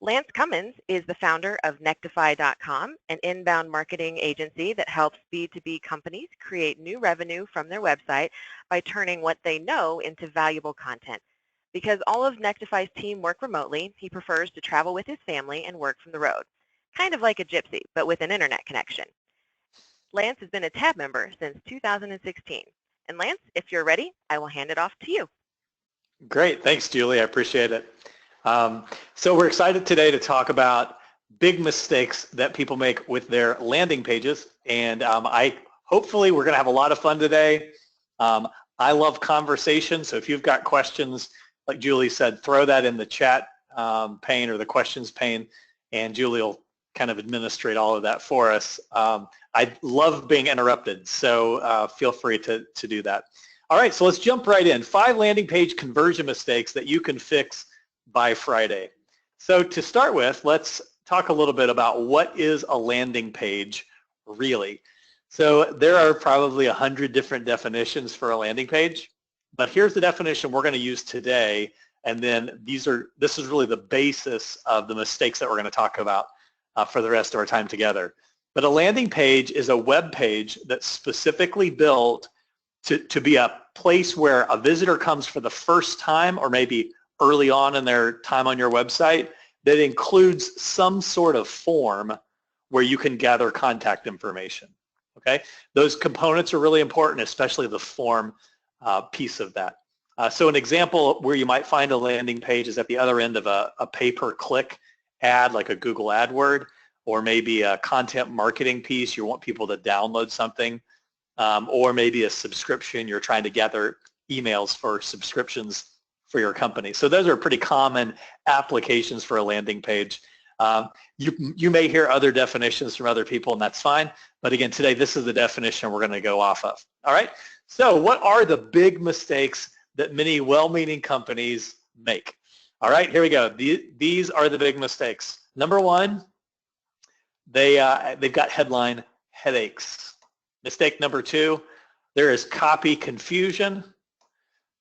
Lance Cummins is the founder of Nectify.com, an inbound marketing agency that helps B2B companies create new revenue from their website by turning what they know into valuable content. Because all of Nectify's team work remotely, he prefers to travel with his family and work from the road. Kind of like a gypsy, but with an internet connection. Lance has been a tab member since 2016. And Lance, if you're ready, I will hand it off to you. Great. Thanks, Julie. I appreciate it. So we're excited today to talk about big mistakes that people make with their landing pages. And hopefully we're going to have a lot of fun today. I love conversation. So if you've got questions, like Julie said, throw that in the chat pane or the questions pane, and Julie will kind of administrate all of that for us. I love being interrupted, so feel free to do that. All right, so let's jump right in. 5 landing page conversion mistakes that you can fix by Friday. So to start with, let's talk a little bit about what is a landing page really. So there are probably 100 different definitions for a landing page, but here's the definition we're going to use today, and then this is really the basis of the mistakes that we're going to talk about for the rest of our time together. But a landing page is a web page that's specifically built to be a place where a visitor comes for the first time, or maybe early on in their time on your website, that includes some sort of form where you can gather contact information. Okay, those components are really important, especially the form piece of that. So an example where you might find a landing page is at the other end of a pay-per-click ad, like a Google AdWord, or maybe a content marketing piece. You want people to download something, or maybe a subscription. You're trying to gather emails for subscriptions for your company. So those are pretty common applications for a landing page. You may hear other definitions from other people, and that's fine. But again, today, this is the definition we're going to go off of. All right? So what are the big mistakes that many well-meaning companies make? All right, here we go. These are the big mistakes. Number 1, they've got headline headaches. Mistake number 2, there is copy confusion.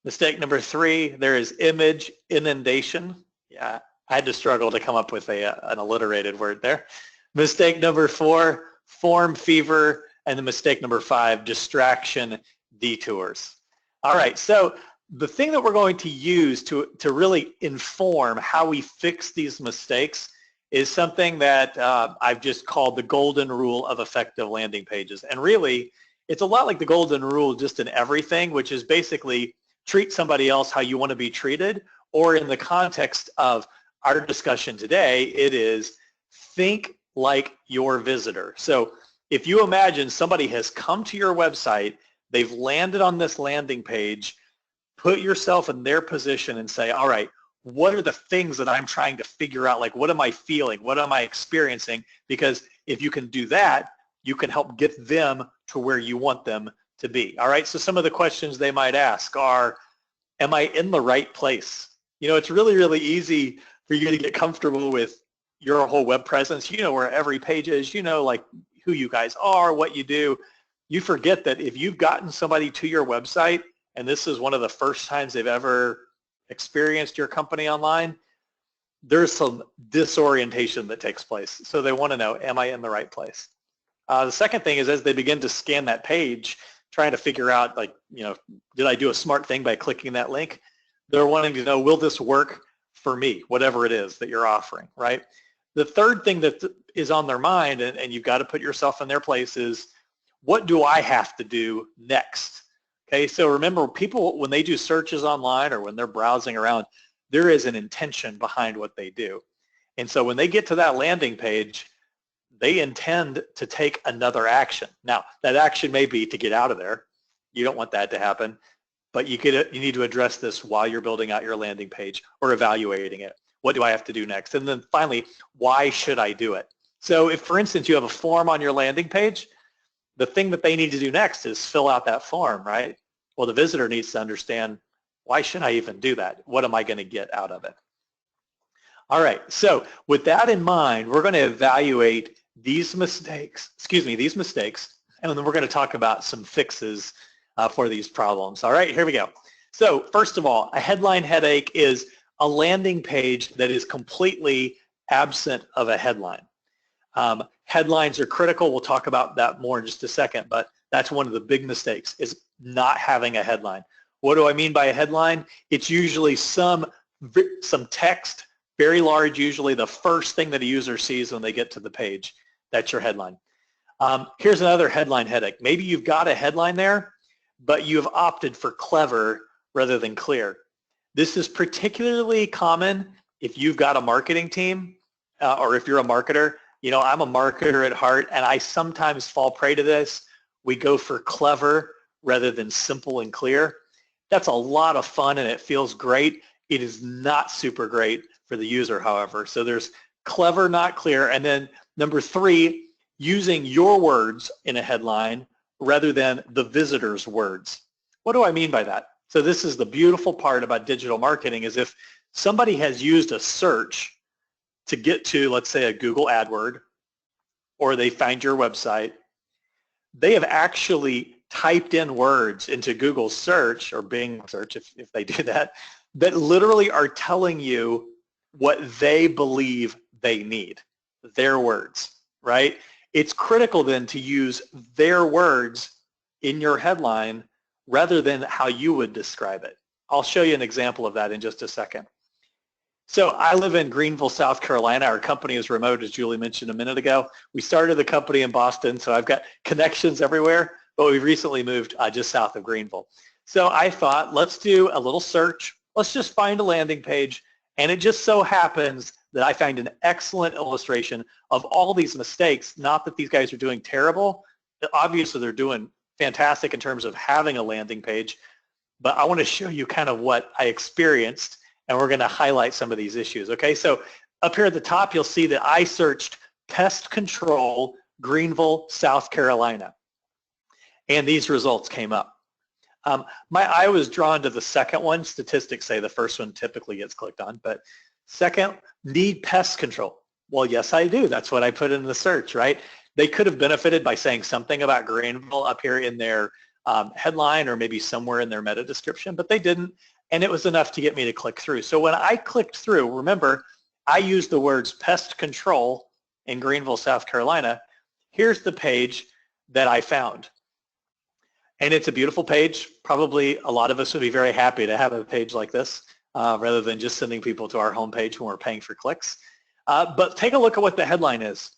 Mistake number 3, there is image inundation. Yeah, I had to struggle to come up with an alliterated word there. Mistake number 4, form fever. And the mistake number 5, distraction detours. All right, so the thing that we're going to use to really inform how we fix these mistakes is something that I've just called the golden rule of effective landing pages. And really, it's a lot like the golden rule just in everything, which is basically treat somebody else how you want to be treated, or in the context of our discussion today, it is think like your visitor. So if you imagine somebody has come to your website, they've landed on this landing page, put yourself in their position and say, all right, what are the things that I'm trying to figure out? Like, what am I feeling? What am I experiencing? Because if you can do that, you can help get them to where you want them to be. All right, so some of the questions they might ask are, am I in the right place? You know, it's really, really easy for you to get comfortable with your whole web presence. You know where every page is, you know, like who you guys are, what you do. You forget that if you've gotten somebody to your website and this is one of the first times they've ever experienced your company online, there's some disorientation that takes place. So they want to know, am I in the right place? The second thing is, as they begin to scan that page, trying to figure out, like, you know, did I do a smart thing by clicking that link? They're wanting to know, will this work for me, whatever it is that you're offering, right? The third thing that is on their mind, and you've got to put yourself in their place, is what do I have to do next? Okay, so remember, people, when they do searches online or when they're browsing around, there is an intention behind what they do. And so when they get to that landing page, they intend to take another action. Now, that action may be to get out of there. You don't want that to happen, but you need to address this while you're building out your landing page or evaluating it. What do I have to do next? And then finally, why should I do it? So if, for instance, you have a form on your landing page, the thing that they need to do next is fill out that form, right? Well, the visitor needs to understand, why should I even do that? What am I going to get out of it? All right, so with that in mind, we're going to evaluate these mistakes, and then we're going to talk about some fixes for these problems. All right, here we go. So first of all, a headline headache is a landing page that is completely absent of a headline. Headlines are critical. We'll talk about that more in just a second, but that's one of the big mistakes is not having a headline. What do I mean by a headline? It's usually some text, very large, usually the first thing that a user sees when they get to the page. That's your headline. Here's another headline headache. Maybe you've got a headline there, but you've opted for clever rather than clear. This is particularly common if you've got a marketing team or if you're a marketer. You know, I'm a marketer at heart, and I sometimes fall prey to this. We go for clever rather than simple and clear. That's a lot of fun, and it feels great. It is not super great for the user, however. So there's clever, not clear. And then number 3, using your words in a headline rather than the visitor's words. What do I mean by that? So this is the beautiful part about digital marketing is if somebody has used a search to get to, let's say, a Google AdWord, or they find your website, they have actually typed in words into Google search or Bing search, if they do that, that literally are telling you what they believe they need, their words, right? It's critical then to use their words in your headline rather than how you would describe it. I'll show you an example of that in just a second. So I live in Greenville, South Carolina. Our company is remote, as Julie mentioned a minute ago. We started the company in Boston, so I've got connections everywhere, but we recently moved just south of Greenville. So I thought, let's do a little search. Let's just find a landing page, and it just so happens that I find an excellent illustration of all these mistakes. Not that these guys are doing terrible. Obviously, they're doing fantastic in terms of having a landing page, but I want to show you kind of what I experienced, and we're going to highlight some of these issues. Okay, so up here at the top, you'll see that I searched pest control, Greenville, South Carolina, and these results came up. My eye was drawn to the second one. Statistics say the first one typically gets clicked on, but second, need pest control. Well, yes, I do. That's what I put in the search, right? They could have benefited by saying something about Greenville up here in their headline or maybe somewhere in their meta description, but they didn't, and it was enough to get me to click through. So when I clicked through, remember, I used the words pest control in Greenville, South Carolina. Here's the page that I found. And it's a beautiful page. Probably a lot of us would be very happy to have a page like this rather than just sending people to our homepage when we're paying for clicks. But take a look at what the headline is.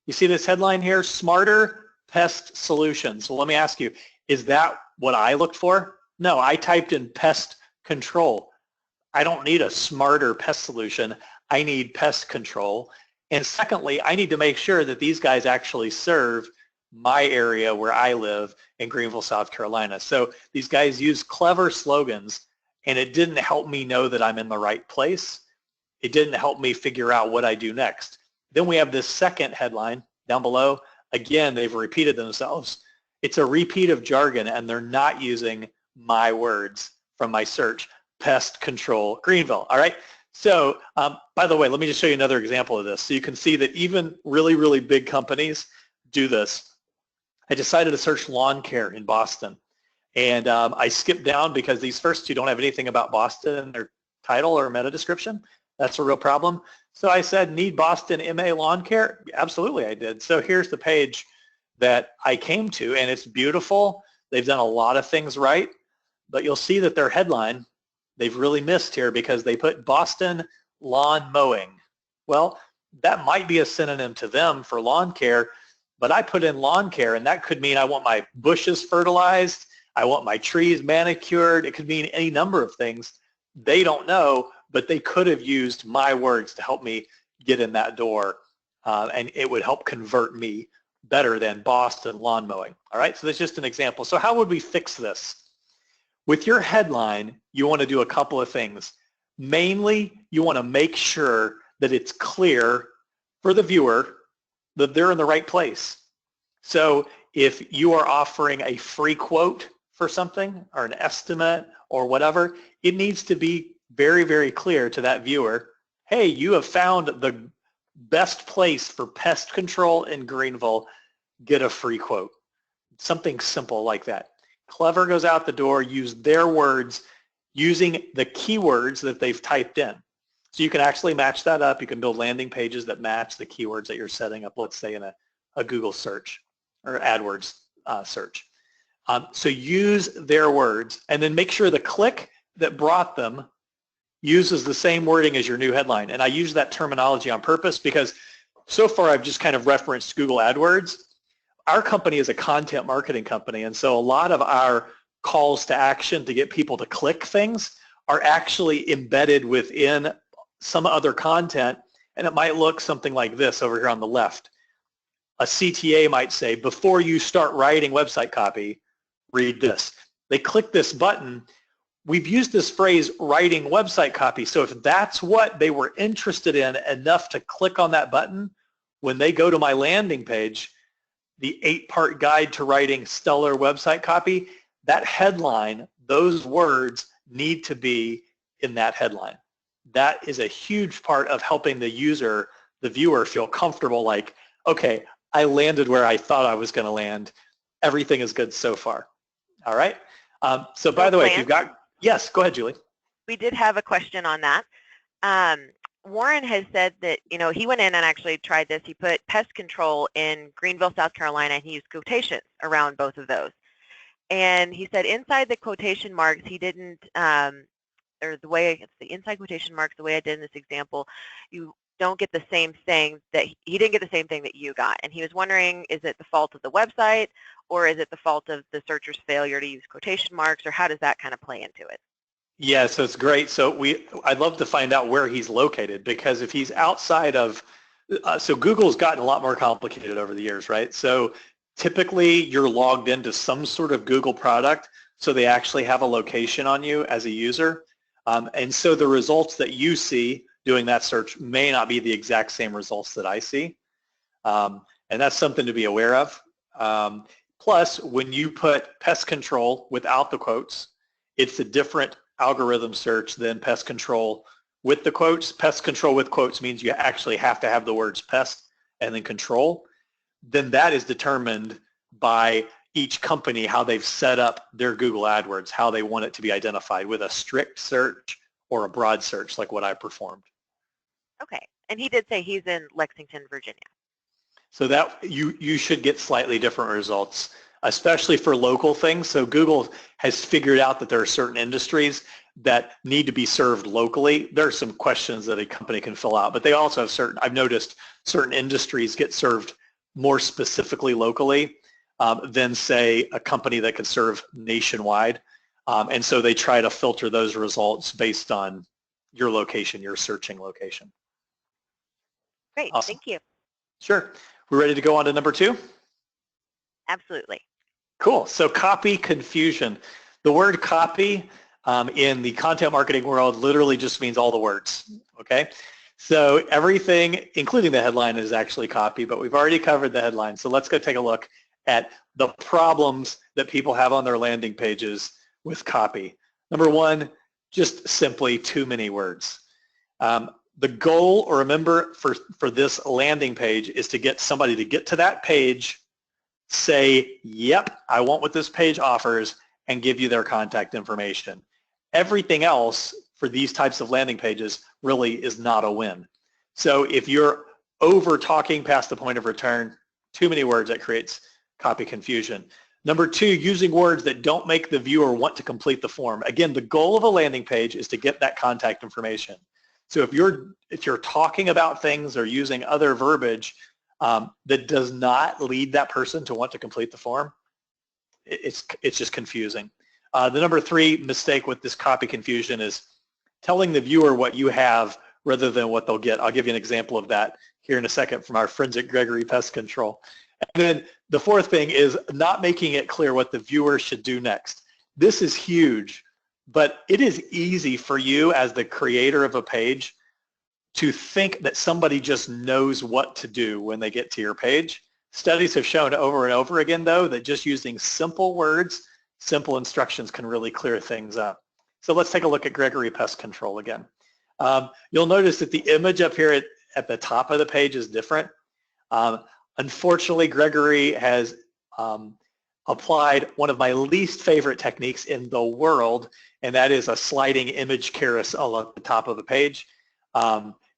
You see this headline here, Smarter Pest Solutions. Well, let me ask you, is that what I looked for? No, I typed in pest control. I don't need a smarter pest solution. I need pest control. And secondly, I need to make sure that these guys actually serve my area where I live in Greenville, South Carolina. So these guys use clever slogans, and it didn't help me know that I'm in the right place. It didn't help me figure out what I do next. Then we have this second headline down below. Again, they've repeated themselves. It's a repeat of jargon, and they're not using my words from my search, pest control Greenville, all right? So by the way, let me just show you another example of this. So you can see that even really, really big companies do this. I decided to search lawn care in Boston, and I skipped down because these first two don't have anything about Boston in their title or meta description. That's a real problem. So I said, need Boston MA lawn care? Absolutely, I did. So here's the page that I came to, and it's beautiful. They've done a lot of things right, but you'll see that their headline, they've really missed here because they put Boston lawn mowing. Well, that might be a synonym to them for lawn care, but I put in lawn care, and that could mean I want my bushes fertilized, I want my trees manicured. It could mean any number of things. They don't know, but they could have used my words to help me get in that door, and it would help convert me better than Boston lawn mowing. All right, so that's just an example. So how would we fix this? With your headline, you want to do a couple of things. Mainly, you want to make sure that it's clear for the viewer that they're in the right place. So if you are offering a free quote for something or an estimate or whatever, it needs to be very, very clear to that viewer, hey, you have found the best place for pest control in Greenville, get a free quote. Something simple like that. Clever goes out the door, use their words using the keywords that they've typed in. So you can actually match that up. You can build landing pages that match the keywords that you're setting up, let's say in a Google search or AdWords search. So use their words and then make sure the click that brought them uses the same wording as your new headline. And I use that terminology on purpose because so far I've just kind of referenced Google AdWords. Our company is a content marketing company, and so a lot of our calls to action to get people to click things are actually embedded within some other content, and it might look something like this over here on the left. A CTA might say, before you start writing website copy, read this. They click this button. We've used this phrase, writing website copy, so if that's what they were interested in enough to click on that button, when they go to my landing page, the 8-part guide to writing stellar website copy, that headline, those words need to be in that headline. That is a huge part of helping the user, the viewer, feel comfortable like, okay, I landed where I thought I was going to land. Everything is good so far. All right. So by the way, if you've got, yes, go ahead, Julie. We did have a question on that. Warren has said that, he went in and actually tried this. He put pest control in Greenville, South Carolina, and he used quotations around both of those. And he said inside the quotation marks, he didn't, or the way, it's the inside quotation marks, the way I did in this example, you don't get the same thing that, he didn't get the same thing that you got. And he was wondering, is it the fault of the website, or is it the fault of the searcher's failure to use quotation marks, or how does that kind of play into it? Yeah, so it's great. So I'd love to find out where he's located, because if he's outside of, so Google's gotten a lot more complicated over the years, right? So typically you're logged into some sort of Google product, so they actually have a location on you as a user. And so the results that you see doing that search may not be the exact same results that I see. And that's something to be aware of. Plus, when you put pest control without the quotes, it's a different algorithm search than pest control with the quotes. Pest control with quotes means you actually have to have the words pest and then control. Then that is determined by each company, how they've set up their Google AdWords, how they want it to be identified with a strict search or a broad search like what I performed. Okay, and he did say he's in Lexington, Virginia. So that you should get slightly different results, especially for local things. So Google has figured out that there are certain industries that need to be served locally. There are some questions that a company can fill out, but they also have certain, I've noticed certain industries get served more specifically locally than, say, a company that could serve nationwide. And so they try to filter those results based on your location, your searching location. Great, awesome. Thank you. Sure. We're ready to go on to number 2? Absolutely. Cool. So copy confusion. The word copy in the content marketing world literally just means all the words, okay? So everything, including the headline, is actually copy, but we've already covered the headline. So let's go take a look at the problems that people have on their landing pages with copy. Number 1, just simply too many words. The goal, or remember, for this landing page is to get somebody to get to that page, say, yep, I want what this page offers, and give you their contact information. Everything else for these types of landing pages really is not a win. So if you're over talking past the point of return, too many words, that creates copy confusion. Number 2, using words that don't make the viewer want to complete the form. Again, the goal of a landing page is to get that contact information. So if you're talking about things or using other verbiage that does not lead that person to want to complete the form, it's just confusing. The number 3 mistake with this copy confusion is telling the viewer what you have rather than what they'll get. I'll give you an example of that here in a second from our friends at Gregory Pest Control. And then the 4th thing is not making it clear what the viewer should do next. This is huge, but it is easy for you as the creator of a page to think that somebody just knows what to do when they get to your page. Studies have shown over and over again, though, that just using simple words, simple instructions can really clear things up. So let's take a look at Gregory Pest Control again. You'll notice that the image up here at the top of the page is different. Unfortunately, Gregory has applied one of my least favorite techniques in the world, and that is a sliding image carousel at the top of the page.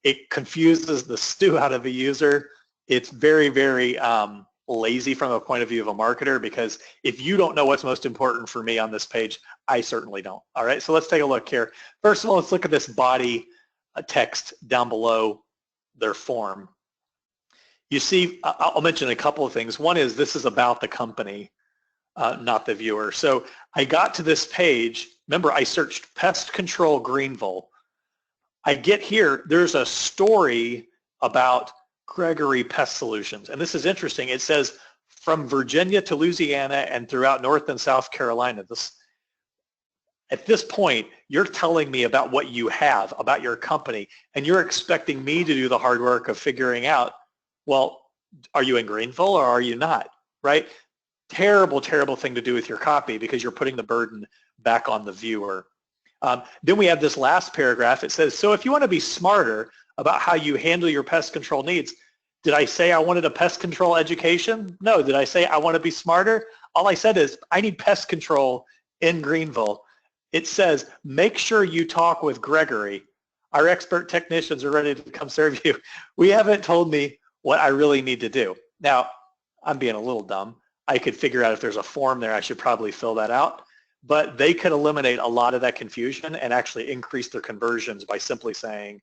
It confuses the stew out of a user. It's very, very lazy from a point of view of a marketer, because if you don't know what's most important for me on this page, I certainly don't. All right, so let's take a look here. First of all, let's look at this body text down below their form. You see, I'll mention a couple of things. One is this is about the company, not the viewer. So I got to this page. Remember, I searched pest control Greenville. I get here, there's a story about Gregory Pest Solutions. And this is interesting. It says from Virginia to Louisiana and throughout North and South Carolina. At this point, you're telling me about what you have, about your company, and you're expecting me to do the hard work of figuring out, well, are you in Greenville or are you not, right? Terrible, terrible thing to do with your copy, because you're putting the burden back on the viewer. Then we have this last paragraph. It says, so if you want to be smarter about how you handle your pest control needs, did I say I wanted a pest control education? No. Did I say I want to be smarter? All I said is I need pest control in Greenville. It says, make sure you talk with Gregory. Our expert technicians are ready to come serve you. We haven't told me what I really need to do. Now, I'm being a little dumb. I could figure out if there's a form there, I should probably fill that out. But they could eliminate a lot of that confusion and actually increase their conversions by simply saying,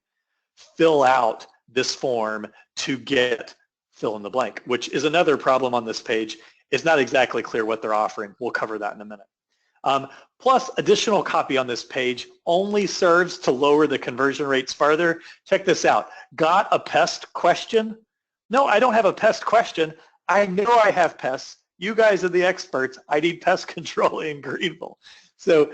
fill out this form to get fill in the blank, which is another problem on this page. It's not exactly clear what they're offering. We'll cover that in a minute. Plus, additional copy on this page only serves to lower the conversion rates farther. Check this out. Got a pest question? No, I don't have a pest question. I know I have pests. You guys are the experts. I need pest control in Greenville. So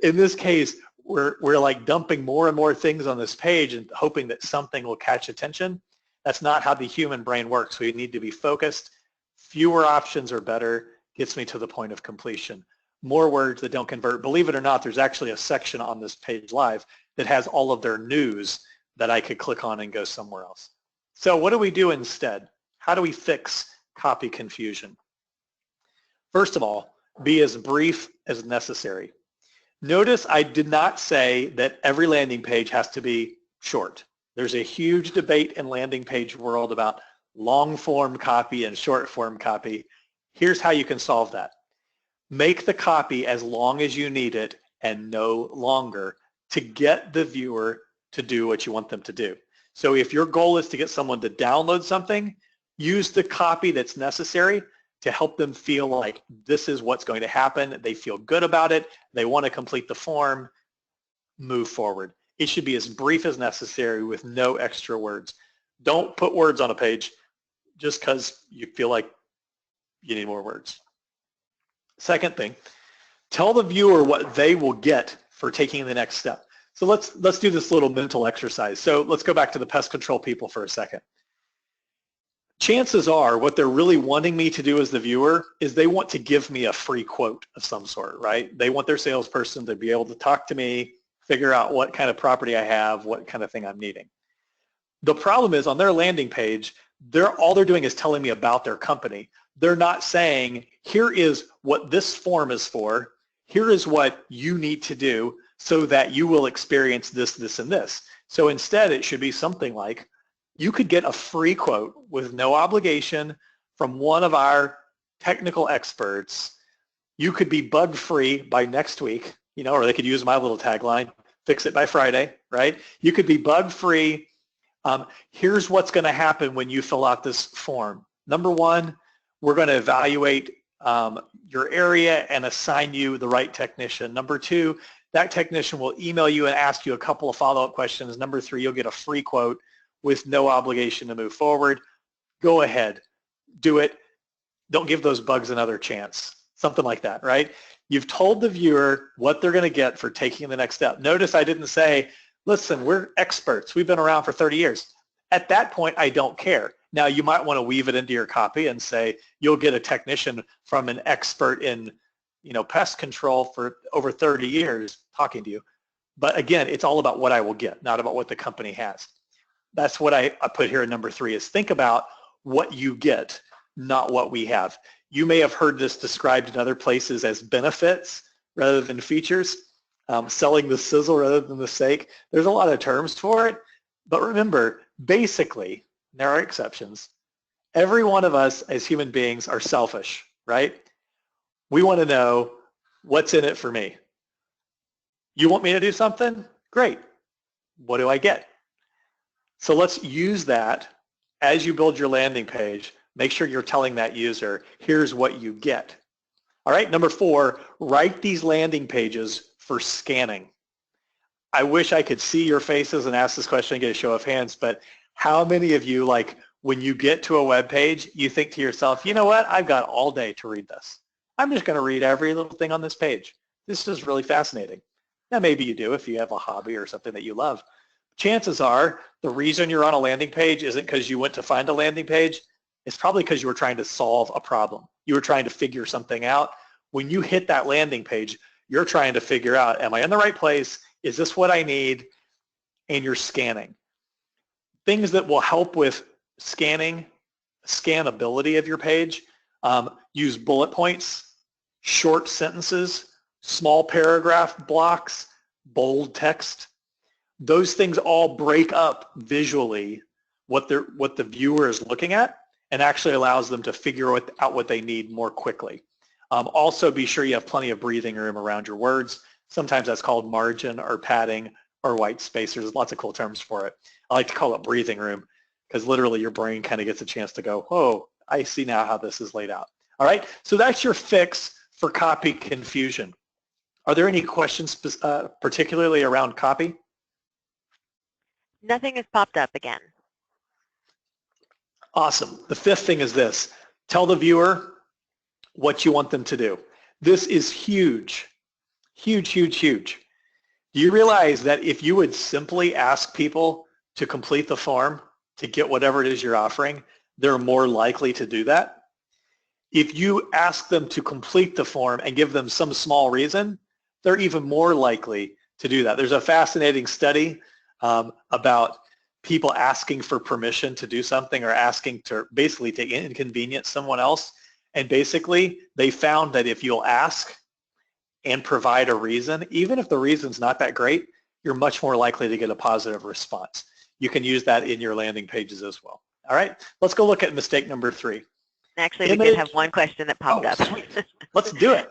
in this case, we're like dumping more and more things on this page and hoping that something will catch attention. That's not how the human brain works. We need to be focused. Fewer options are better. Gets me to the point of completion. More words that don't convert. Believe it or not, there's actually a section on this page live that has all of their news that I could click on and go somewhere else. So what do we do instead? How do we fix copy confusion? First of all, be as brief as necessary. Notice I did not say that every landing page has to be short. There's a huge debate in landing page world about long form copy and short form copy. Here's how you can solve that. Make the copy as long as you need it and no longer to get the viewer to do what you want them to do. So if your goal is to get someone to download something, use the copy that's necessary to help them feel like this is what's going to happen. They feel good about it. They want to complete the form. Move forward. It should be as brief as necessary with no extra words. Don't put words on a page just because you feel like you need more words. Second thing, tell the viewer what they will get for taking the next step. So let's do this little mental exercise. So let's go back to the pest control people for a second. Chances are what they're really wanting me to do as the viewer is they want to give me a free quote of some sort, right? They want their salesperson to be able to talk to me, figure out what kind of property I have, what kind of thing I'm needing. The problem is on their landing page, all they're doing is telling me about their company. They're not saying, here is what this form is for, here is what you need to do so that you will experience this, this, and this. So instead, it should be something like, you could get a free quote with no obligation from one of our technical experts. You could be bug-free by next week, or they could use my little tagline, fix it by Friday, right? You could be bug-free. Here's what's going to happen when you fill out this form. Number one, we're going to evaluate your area and assign you the right technician. Number two, that technician will email you and ask you a couple of follow-up questions. Number three, you'll get a free quote with no obligation to move forward. Go ahead, do it. Don't give those bugs another chance. Something like that, right? You've told the viewer what they're going to get for taking the next step. Notice I didn't say, listen, we're experts. We've been around for 30 years. At that point, I don't care. Now, you might want to weave it into your copy and say, you'll get a technician from an expert in pest control for over 30 years talking to you. But again, it's all about what I will get, not about what the company has. That's what I put here in number 3 is think about what you get, not what we have. You may have heard this described in other places as benefits rather than features, selling the sizzle rather than the steak. There's a lot of terms for it. But remember, basically, there are exceptions. Every one of us as human beings are selfish, right? We want to know what's in it for me. You want me to do something? Great. What do I get? So let's use that as you build your landing page. Make sure you're telling that user, here's what you get. All right, number 4, write these landing pages for scanning. I wish I could see your faces and ask this question and get a show of hands, but how many of you, like, when you get to a web page, you think to yourself, you know what, I've got all day to read this. I'm just going to read every little thing on this page. This is really fascinating. Now, maybe you do if you have a hobby or something that you love. Chances are the reason you're on a landing page isn't because you went to find a landing page. It's probably because you were trying to solve a problem. You were trying to figure something out. When you hit that landing page, you're trying to figure out, am I in the right place? Is this what I need? And you're scanning. Things that will help with scanning, scannability of your page, use bullet points, short sentences, small paragraph blocks, bold text. Those things all break up visually what the viewer is looking at and actually allows them to figure out what they need more quickly. Also, be sure you have plenty of breathing room around your words. Sometimes that's called margin or padding or white space. There's lots of cool terms for it. I like to call it breathing room because literally your brain kind of gets a chance to go, oh, I see now how this is laid out. All right, so that's your fix for copy confusion. Are there any questions particularly around copy? Nothing has popped up again. Awesome. The 5th thing is this. Tell the viewer what you want them to do. This is huge, huge, huge, huge. Do you realize that if you would simply ask people to complete the form to get whatever it is you're offering, they're more likely to do that? If you ask them to complete the form and give them some small reason, they're even more likely to do that. There's a fascinating study about people asking for permission to do something or asking to basically to inconvenience someone else. And basically, they found that if you'll ask and provide a reason, even if the reason's not that great, you're much more likely to get a positive response. You can use that in your landing pages as well. All right, let's go look at mistake number 3. Actually, we did have one question that popped up. Sweet. Let's do it.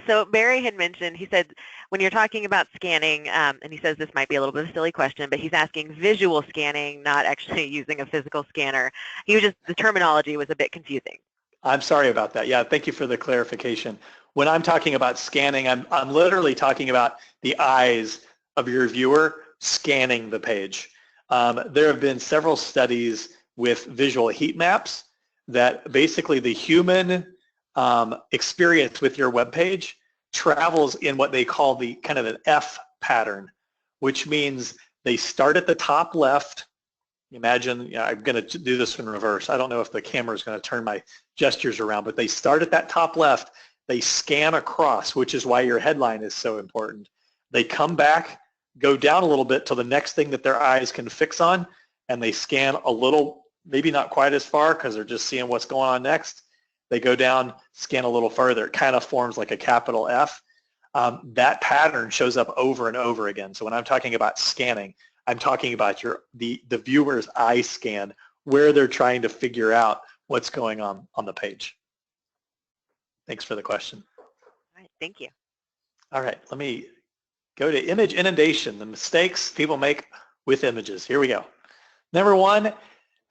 So Barry had mentioned, he said, when you're talking about scanning, and he says this might be a little bit of a silly question, but he's asking visual scanning, not actually using a physical scanner. The terminology was a bit confusing. I'm sorry about that. Yeah, thank you for the clarification. When I'm talking about scanning, I'm literally talking about the eyes of your viewer scanning the page. There have been several studies with visual heat maps that basically the human experience with your web page travels in what they call the kind of an F pattern, which means they start at the top left. Imagine, I'm going to do this in reverse. I don't know if the camera is going to turn my gestures around, but they start at that top left. They scan across, which is why your headline is so important. They come back, go down a little bit to the next thing that their eyes can fix on, and they scan a little, maybe not quite as far because they're just seeing what's going on next. They go down, scan a little further. It kind of forms like a capital F. That pattern shows up over and over again. So when I'm talking about scanning, I'm talking about the viewer's eye scan, where they're trying to figure out what's going on the page. Thanks for the question. All right, thank you. All right, let me go to image inundation, the mistakes people make with images. Here we go. Number 1,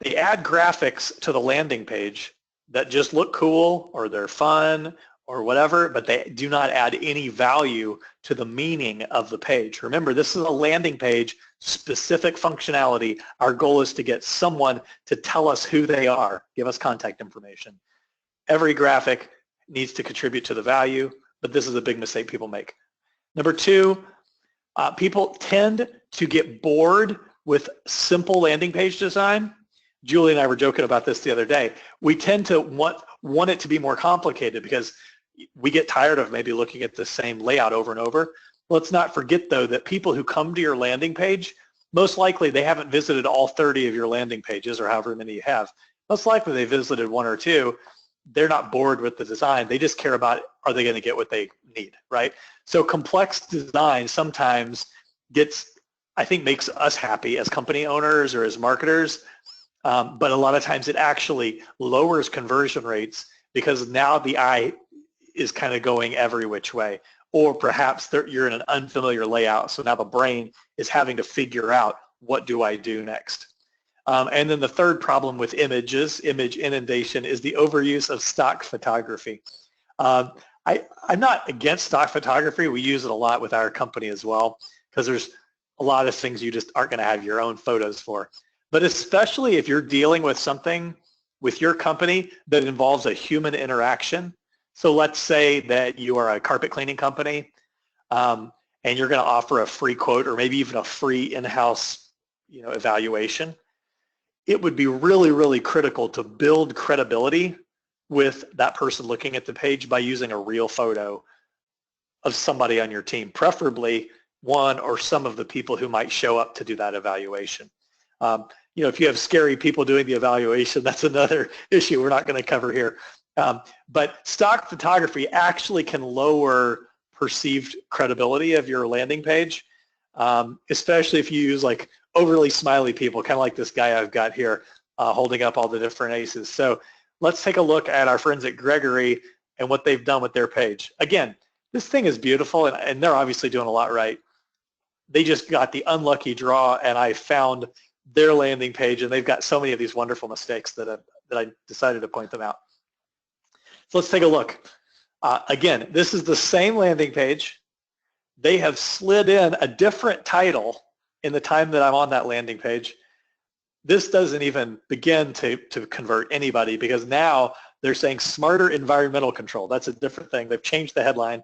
they add graphics to the landing page that just look cool or they're fun or whatever, but they do not add any value to the meaning of the page. Remember, this is a landing page, specific functionality. Our goal is to get someone to tell us who they are, give us contact information. Every graphic needs to contribute to the value, but this is a big mistake people make. Number 2, people tend to get bored with simple landing page design. Julie and I were joking about this the other day. We tend to want it to be more complicated because we get tired of maybe looking at the same layout over and over. Let's not forget, though, that people who come to your landing page, most likely they haven't visited all 30 of your landing pages or however many you have. Most likely they visited 1 or 2. They're not bored with the design. They just care about, are they going to get what they need, right? So complex design sometimes gets I think makes us happy as company owners or as marketers, but a lot of times it actually lowers conversion rates because now the eye is kind of going every which way. Or perhaps you're in an unfamiliar layout, so now the brain is having to figure out, what do I do next? And then the third problem with image inundation, is the overuse of stock photography. I'm not against stock photography. We use it a lot with our company as well, because there's a lot of things you just aren't going to have your own photos for. But especially if you're dealing with something with your company that involves a human interaction. So let's say that you are a carpet cleaning company, and you're going to offer a free quote or maybe even a free in-house, evaluation. It would be really, really critical to build credibility with that person looking at the page by using a real photo of somebody on your team, preferably one or some of the people who might show up to do that evaluation. If you have scary people doing the evaluation, that's another issue we're not going to cover here. But stock photography actually can lower perceived credibility of your landing page, especially if you use like overly smiley people, kind of like this guy I've got here holding up all the different aces. So let's take a look at our friends at Gregory and what they've done with their page. Again, this thing is beautiful, and they're obviously doing a lot right. They just got the unlucky draw, and I found their landing page, and they've got so many of these wonderful mistakes that I decided to point them out. So let's take a look. Again, this is the same landing page. They have slid in a different title in the time that I'm on that landing page. This doesn't even begin to convert anybody, because now they're saying smarter environmental control. That's a different thing. They've changed the headline.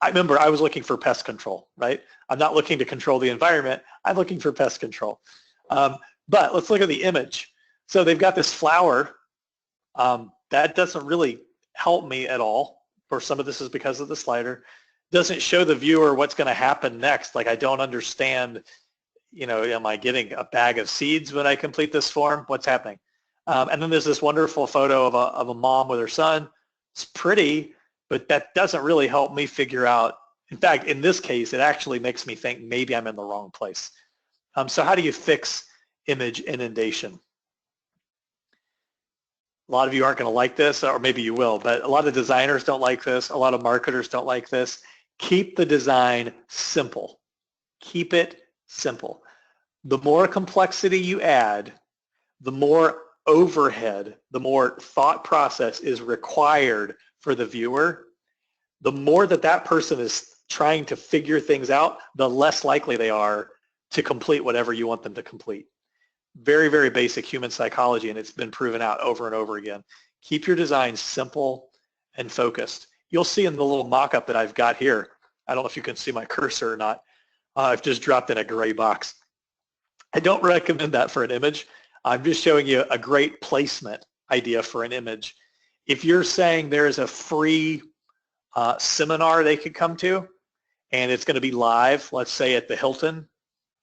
I remember I was looking for pest control, right? I'm not looking to control the environment. I'm looking for pest control. But let's look at the image. So they've got this flower. That doesn't really help me at all. Or some of this is because of the slider. Doesn't show the viewer what's going to happen next. Like, I don't understand, am I getting a bag of seeds when I complete this form? What's happening? And then there's this wonderful photo of a mom with her son. It's pretty, but that doesn't really help me figure out. In fact, in this case, it actually makes me think maybe I'm in the wrong place. So how do you fix image inundation? A lot of you aren't going to like this, or maybe you will, but a lot of designers don't like this. A lot of marketers don't like this. Keep the design simple. Keep it simple. The more complexity you add, the more overhead, the more thought process is required for the viewer. The more that person is trying to figure things out, the less likely they are to complete whatever you want them to complete. Very, very basic human psychology, and it's been proven out over and over again. Keep your design simple and focused. You'll see in the little mock-up that I've got here, I don't know if you can see my cursor or not, I've just dropped in a gray box. I don't recommend that for an image. I'm just showing you a great placement idea for an image. If you're saying there's a free seminar they could come to, and it's going to be live, let's say at the Hilton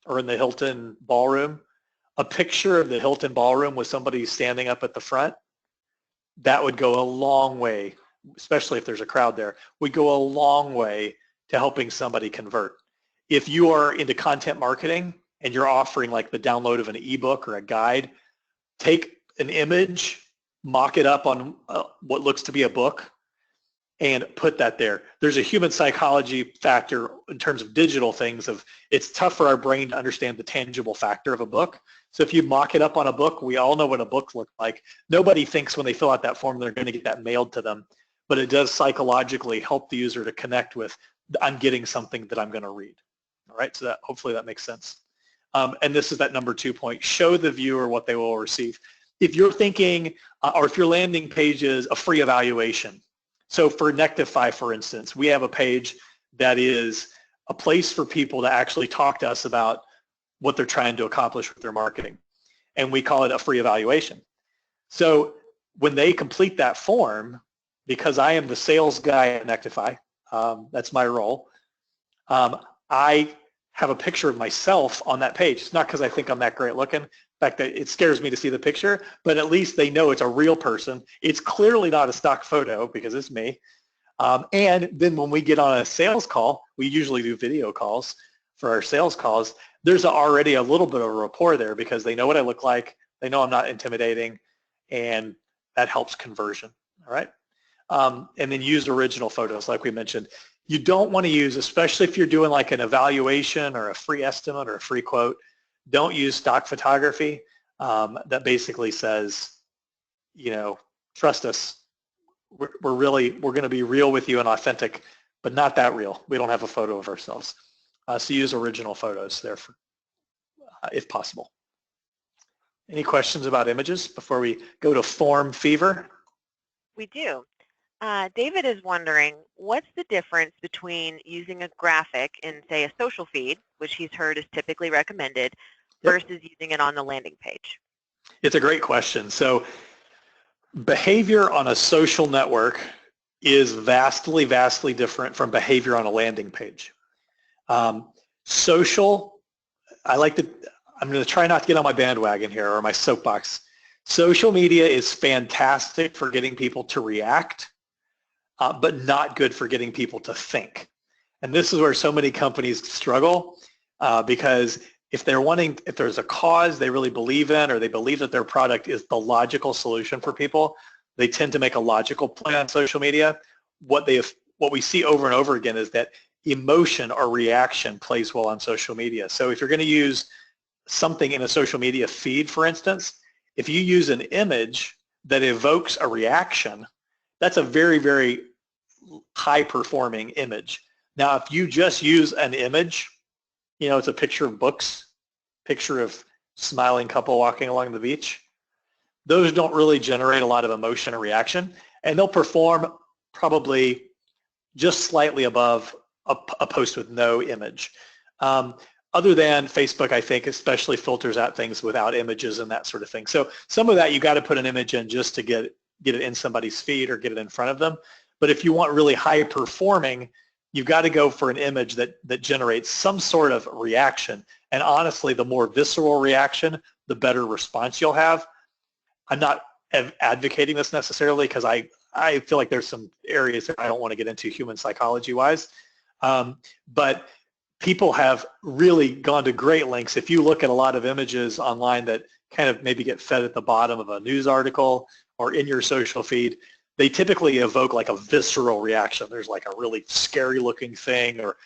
or in the Hilton ballroom, a picture of the Hilton ballroom with somebody standing up at the front, that would go a long way, especially if there's a crowd there, would go a long way to helping somebody convert. If you are into content marketing and you're offering like the download of an ebook or a guide, take an image, mock it up on what looks to be a book, and put that there. There's a human psychology factor in terms of digital things of it's tough for our brain to understand the tangible factor of a book. So if you mock it up on a book, we all know what a book looks like. Nobody thinks when they fill out that form they're going to get that mailed to them, but it does psychologically help the user to connect with, I'm getting something that I'm going to read. All right, so hopefully that makes sense. And this is that number 2 point, show the viewer what they will receive. If you're thinking, or if your landing page is a free evaluation, so for Nectify, for instance, we have a page that is a place for people to actually talk to us about what they're trying to accomplish with their marketing. And we call it a free evaluation. So when they complete that form, because I am the sales guy at Nectify, that's my role, I have a picture of myself on that page. It's not because I think I'm that great looking. In fact, it scares me to see the picture, but at least they know it's a real person. It's clearly not a stock photo because it's me. And then when we get on a sales call, we usually do video calls for our sales calls. there's already a little bit of a rapport there because they know what I look like, they know I'm not intimidating, and that helps conversion, all right? And then use original photos like we mentioned. You don't want to use, especially if you're doing like an evaluation or a free estimate or a free quote, don't use stock photography that basically says, you know, trust us, we're going to be real with you and authentic, but not that real. We don't have a photo of ourselves. So use original photos there for, if possible. Any questions about images before we go to form fever? We do. David is wondering, what's the difference between using a graphic in, say, a social feed, which he's heard is typically recommended, versus using it on the landing page? It's a great question. So behavior on a social network is vastly, vastly different from behavior on a landing page. Social, I'm going to try not to get on my bandwagon here or my soapbox. Social media is fantastic for getting people to react, but not good for getting people to think. And this is where so many companies struggle because if there's a cause they really believe in, or they believe that their product is the logical solution for people, they tend to make a logical play on social media. What we see over and over again is that emotion or reaction plays well on social media. So if you're going to use something in a social media feed, for instance, if you use an image that evokes a reaction, that's a very, very high performing image. Now, if you just use an image, you know, it's a picture of books, picture of smiling couple walking along the beach, those don't really generate a lot of emotion or reaction, and they'll perform probably just slightly above a post with no image. Other than Facebook, I think, especially filters out things without images and that sort of thing. So some of that you got to put an image in just to get it in somebody's feed or get it in front of them. But if you want really high performing, you've got to go for an image that generates some sort of reaction. And honestly, the more visceral reaction, the better response you'll have. I'm not advocating this necessarily because I feel like there's some areas that I don't want to get into human psychology-wise. But people have really gone to great lengths. If you look at a lot of images online that kind of maybe get fed at the bottom of a news article or in your social feed, they typically evoke like a visceral reaction. There's like a really scary looking thing, or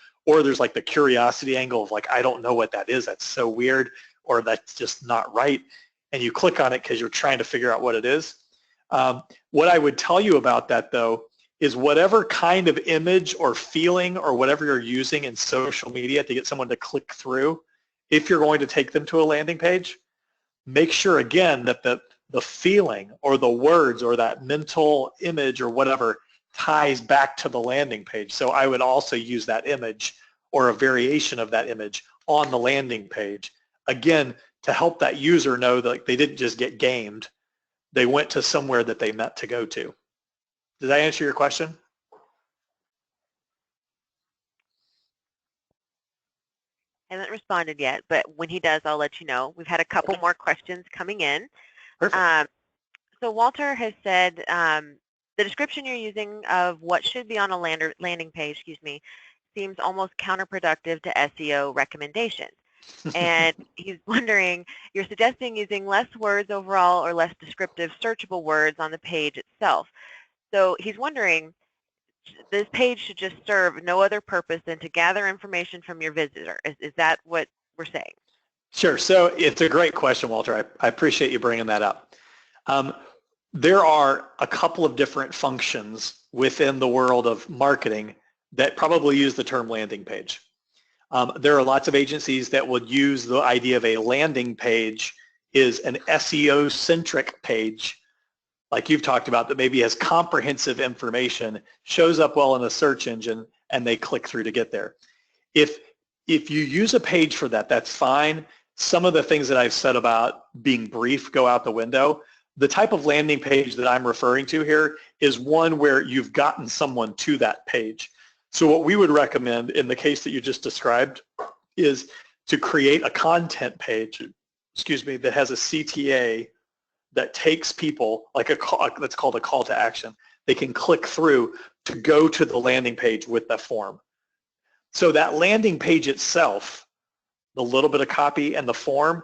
there's like the curiosity angle of like, I don't know what that is. That's so weird, or that's just not right. And you click on it because you're trying to figure out what it is. What I would tell you about that though is whatever kind of image or feeling or whatever you're using in social media to get someone to click through, if you're going to take them to a landing page, make sure again that the feeling or the words or that mental image or whatever ties back to the landing page. So I would also use that image or a variation of that image on the landing page, again, to help that user know that they didn't just get gamed, they went to somewhere that they meant to go to. Did I answer your question? Hasn't responded yet, but when he does, I'll let you know. We've had a couple more questions coming in. Perfect. So Walter has said the description you're using of what should be on a landing page, seems almost counterproductive to SEO recommendations. And he's wondering, you're suggesting using less words overall or less descriptive searchable words on the page itself. So he's wondering, this page should just serve no other purpose than to gather information from your visitor. Is that what we're saying? Sure. So it's a great question, Walter. I appreciate you bringing that up. There are a couple of different functions within the world of marketing that probably use the term landing page. There are lots of agencies that would use the idea of a landing page is an SEO-centric page, like you've talked about, that maybe has comprehensive information, shows up well in a search engine, and they click through to get there. If you use a page for that, that's fine. Some of the things that I've said about being brief go out the window. The type of landing page that I'm referring to here is one where you've gotten someone to that page. So what we would recommend in the case that you just described is to create a content page, that has a CTA that takes people, like that's called a call to action. They can click through to go to the landing page with the form. So that landing page itself the little bit of copy and the form,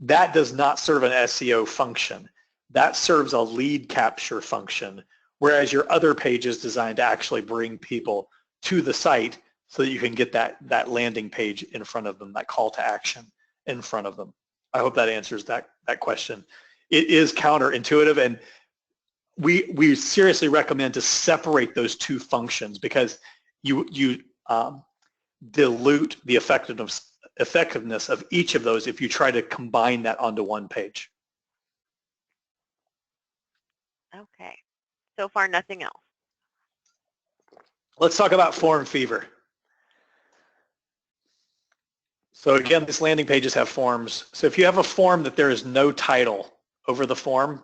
that does not serve an SEO function. That serves a lead capture function, whereas your other page is designed to actually bring people to the site so that you can get that landing page in front of them, that call to action in front of them. I hope that answers that question. It is counterintuitive, and we seriously recommend to separate those two functions because you dilute the effectiveness of each of those if you try to combine that onto one page. Okay, so far nothing else. Let's talk about form fever. So again, these landing pages have forms. So if you have a form that there is no title over the form,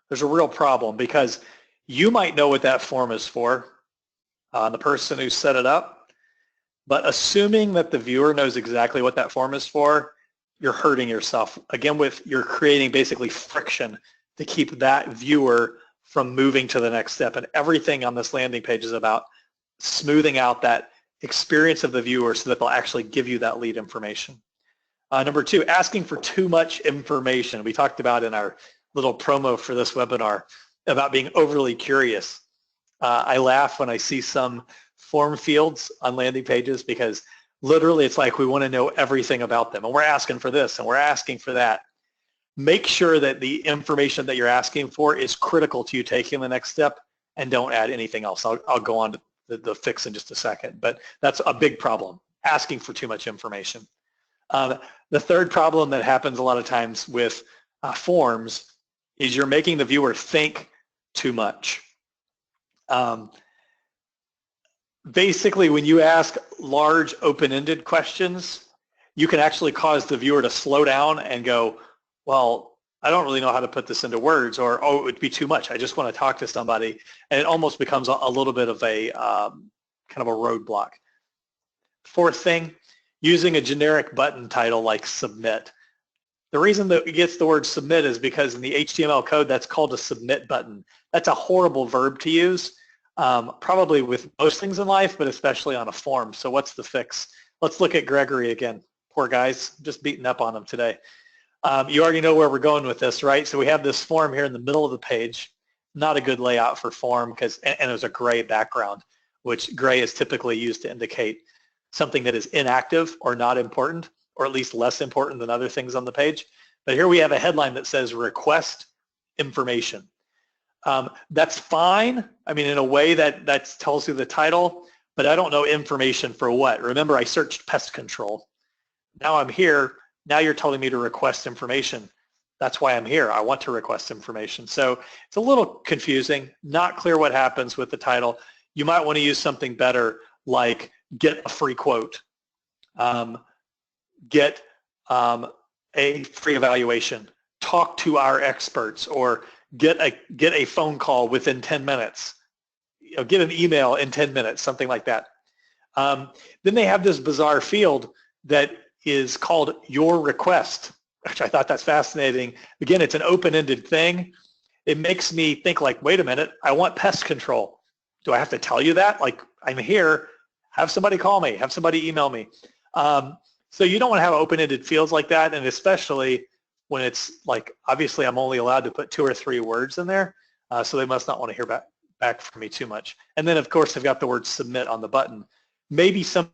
there's a real problem because you might know what that form is for, the person who set it up, but assuming that the viewer knows exactly what that form is for, you're hurting yourself. Again, you're creating basically friction to keep that viewer from moving to the next step. And everything on this landing page is about smoothing out that experience of the viewer so that they'll actually give you that lead information. Number two, asking for too much information. We talked about in our little promo for this webinar about being overly curious. I laugh when I see some form fields on landing pages because literally it's like we want to know everything about them and we're asking for this and we're asking for that. Make sure that the information that you're asking for is critical to you taking the next step and don't add anything else. I'll go on to the fix in just a second, but that's a big problem, asking for too much information. The third problem that happens a lot of times with forms is you're making the viewer think too much. Basically, when you ask large open-ended questions, you can actually cause the viewer to slow down and go, well, I don't really know how to put this into words, or, oh, it would be too much. I just want to talk to somebody. And it almost becomes a little bit of a kind of a roadblock. Fourth thing, using a generic button title like submit. The reason that it gets the word submit is because in the HTML code, that's called a submit button. That's a horrible verb to use, probably with most things in life, but especially on a form. So what's the fix? Let's look at Gregory again. Poor guys, just beating up on him today. You already know where we're going with this, right? So we have this form here in the middle of the page. Not a good layout for form because, and there's a gray background, which gray is typically used to indicate something that is inactive or not important, or at least less important than other things on the page. But here we have a headline that says request information. That's fine. I mean, in a way that tells you the title, but I don't know information for what. Remember, I searched pest control. Now I'm here. Now you're telling me to request information. That's why I'm here. I want to request information. So it's a little confusing, not clear what happens with the title. You might want to use something better like get a free quote, get a free evaluation, talk to our experts, or get a phone call within 10 minutes, get an email in 10 minutes, something like that. Then they have this bizarre field that is called your request, which I thought that's fascinating. Again, it's an open-ended thing. It makes me think like, wait a minute, I want pest control. Do I have to tell you that? Like, I'm here, have somebody call me, have somebody email me. So you don't want to have open-ended fields like that, and especially when it's like, obviously I'm only allowed to put 2 or 3 words in there, so they must not want to hear back from me too much. And then of course they've got the word submit on the button. Maybe something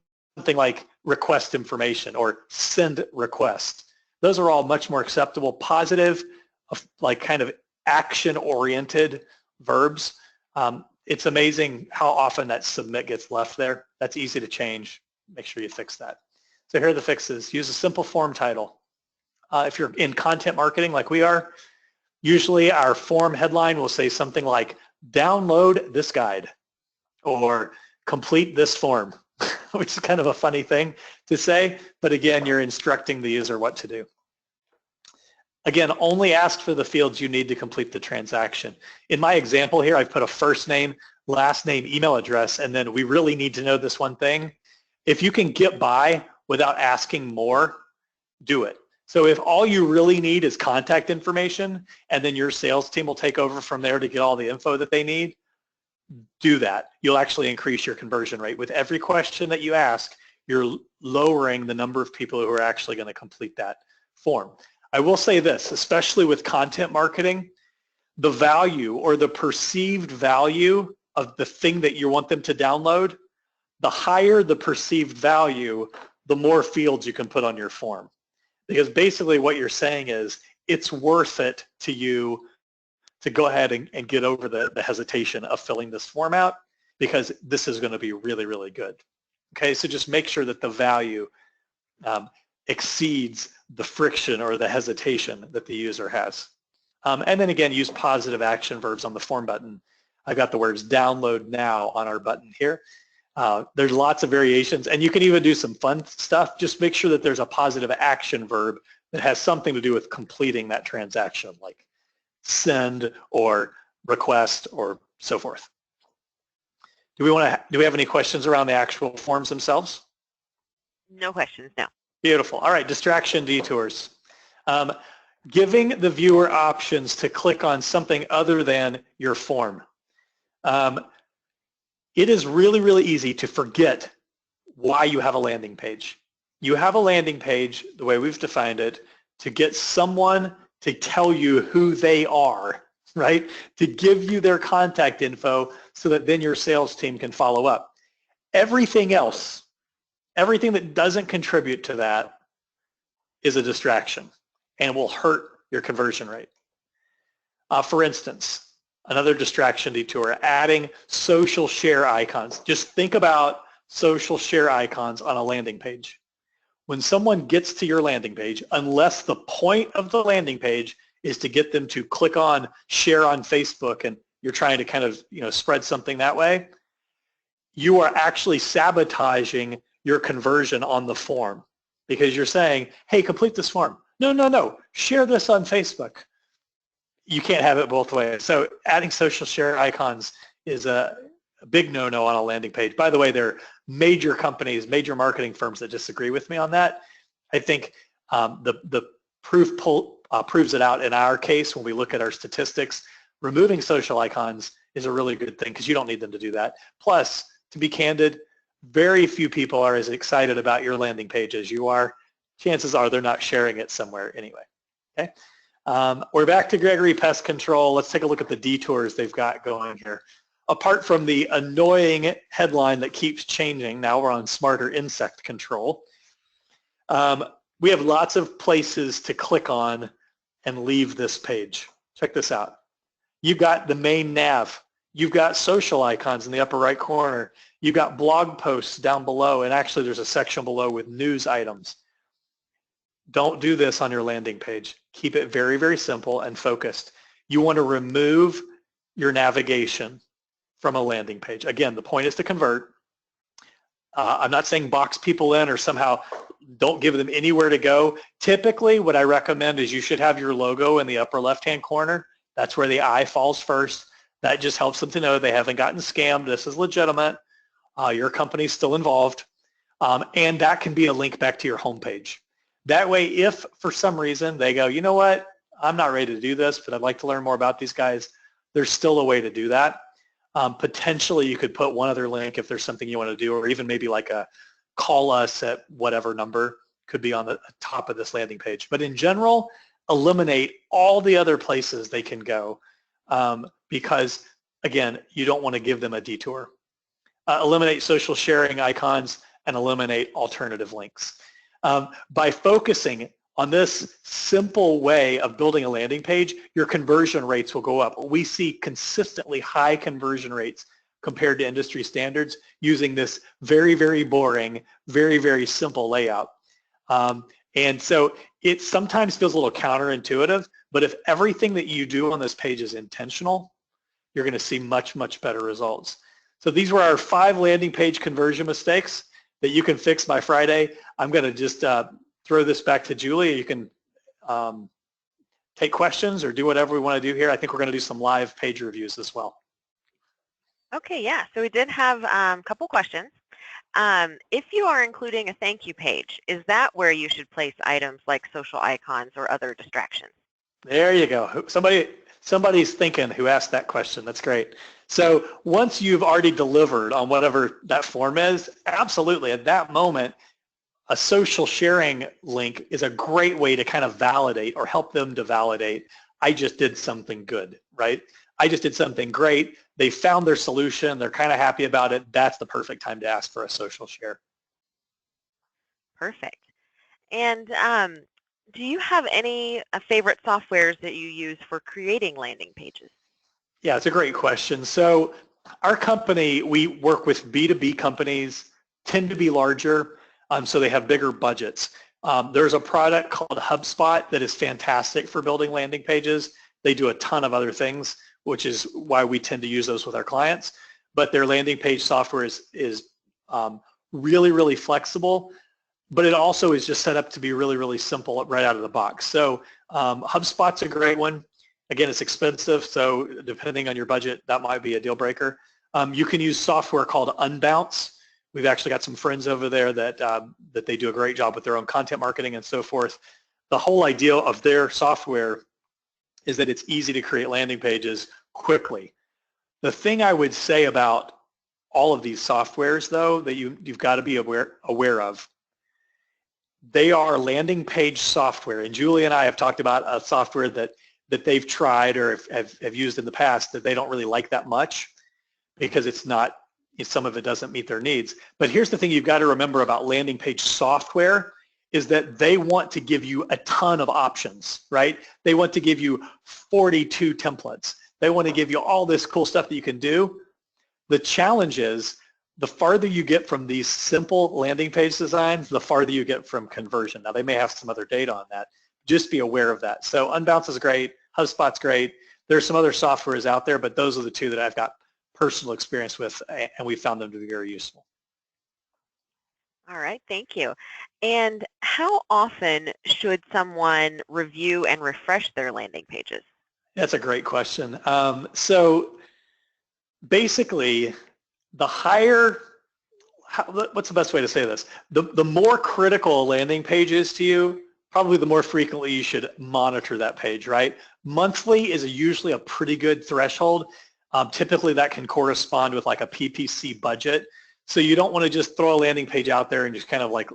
like request information or send request. Those are all much more acceptable, positive, like kind of action-oriented verbs. It's amazing how often that submit gets left there. That's easy to change. Make sure you fix that. So here are the fixes. Use a simple form title. If you're in content marketing like we are, usually our form headline will say something like, download this guide or complete this form, which is kind of a funny thing to say, but again, you're instructing the user what to do. Again, only ask for the fields you need to complete the transaction. In my example here, I've put a first name, last name, email address, and then we really need to know this one thing. If you can get by without asking more, do it. So if all you really need is contact information and then your sales team will take over from there to get all the info that they need, do that. You'll actually increase your conversion rate. With every question that you ask, you're lowering the number of people who are actually going to complete that form. I will say this, especially with content marketing, the value or the perceived value of the thing that you want them to download, the higher the perceived value, the more fields you can put on your form. Because basically what you're saying is it's worth it to you to go ahead and get over the hesitation of filling this form out, because this is going to be really, really good. Okay, so just make sure that the value exceeds the friction or the hesitation that the user has. And then again, use positive action verbs on the form button. I've got the words download now on our button here. There's lots of variations, and you can even do some fun stuff. Just make sure that there's a positive action verb that has something to do with completing that transaction, like send or request or so forth. Do we have any questions around the actual forms themselves? No questions, no. Beautiful. All right, distraction detours. Giving the viewer options to click on something other than your form. It is really, really easy to forget why you have a landing page. You have a landing page, the way we've defined it, to get someone to tell you who they are, right? To give you their contact info so that then your sales team can follow up. Everything else, everything that doesn't contribute to that is a distraction and will hurt your conversion rate. For instance, another distraction detour, adding social share icons. Just think about social share icons on a landing page. When someone gets to your landing page, unless the point of the landing page is to get them to click on share on Facebook and you're trying to kind of spread something that way, you are actually sabotaging your conversion on the form, because you're saying, hey, complete this form. No, share this on Facebook. You can't have it both ways. So adding social share icons is a big no-no on a landing page. By the way, there are major companies, major marketing firms that disagree with me on that. I think the proof proves it out in our case when we look at our statistics. Removing social icons is a really good thing because you don't need them to do that. Plus, to be candid, very few people are as excited about your landing page as you are. Chances are they're not sharing it somewhere anyway. Okay. We're back to Gregory Pest Control. Let's take a look at the detours they've got going here. Apart from the annoying headline that keeps changing, now we're on Smarter Insect Control. We have lots of places to click on and leave this page. Check this out. You've got the main nav. You've got social icons in the upper right corner. You've got blog posts down below, and actually there's a section below with news items. Don't do this on your landing page. Keep it very, very simple and focused. You want to remove your navigation from a landing page. Again, the point is to convert. I'm not saying box people in or somehow don't give them anywhere to go. Typically, what I recommend is you should have your logo in the upper left-hand corner. That's where the eye falls first. That just helps them to know they haven't gotten scammed. This is legitimate. Your company's still involved. And that can be a link back to your homepage. That way, if for some reason they go, you know what, I'm not ready to do this, but I'd like to learn more about these guys, there's still a way to do that. Potentially, you could put one other link if there's something you want to do, or even maybe like a call us at whatever number could be on the top of this landing page. But in general, eliminate all the other places they can go because, again, you don't want to give them a detour. Eliminate social sharing icons and eliminate alternative links. By focusing on this simple way of building a landing page, your conversion rates will go up. We see consistently high conversion rates compared to industry standards using this very, very boring, very, very simple layout. And so it sometimes feels a little counterintuitive, but if everything that you do on this page is intentional, you're going to see much, much better results. So these were our 5 landing page conversion mistakes that you can fix by Friday. I'm going to just throw this back to Julie. You can take questions or do whatever we want to do here. I think we're going to do some live page reviews as well. Okay, yeah. So we did have a couple questions. If you are including a thank you page, is that where you should place items like social icons or other distractions? There you go. Somebody's thinking who asked that question. That's great. So once you've already delivered on whatever that form is, absolutely, at that moment, a social sharing link is a great way to kind of validate or help them to validate, I just did something good, right? I just did something great. They found their solution. They're kind of happy about it. That's the perfect time to ask for a social share. Perfect. And do you have any favorite softwares that you use for creating landing pages? Yeah, it's a great question. So our company, we work with B2B companies, tend to be larger, so they have bigger budgets. There's a product called HubSpot that is fantastic for building landing pages. They do a ton of other things, which is why we tend to use those with our clients. But their landing page software is really, really flexible, but it also is just set up to be really, really simple right out of the box. So HubSpot's a great one. Again, it's expensive, so depending on your budget, that might be a deal breaker. You can use software called Unbounce. We've actually got some friends over there that that they do a great job with their own content marketing and so forth. The whole idea of their software is that it's easy to create landing pages quickly. The thing I would say about all of these softwares, though, that you've got to be aware of, they are landing page software. And Julie and I have talked about a software that they've tried or have used in the past that they don't really like that much because some of it doesn't meet their needs. But here's the thing you've got to remember about landing page software is that they want to give you a ton of options, right? They want to give you 42 templates. They want to give you all this cool stuff that you can do. The challenge is the farther you get from these simple landing page designs, the farther you get from conversion. Now, they may have some other data on that. Just be aware of that. So Unbounce is great. HubSpot's great. There's some other softwares out there, but those are the two that I've got personal experience with, and we found them to be very useful. All right, thank you. And how often should someone review and refresh their landing pages? That's a great question. So basically, the higher, what's the best way to say this? The more critical a landing page is to you, probably the more frequently you should monitor that page, right? Monthly is usually a pretty good threshold. Typically that can correspond with like a PPC budget. So you don't want to just throw a landing page out there and just kind of like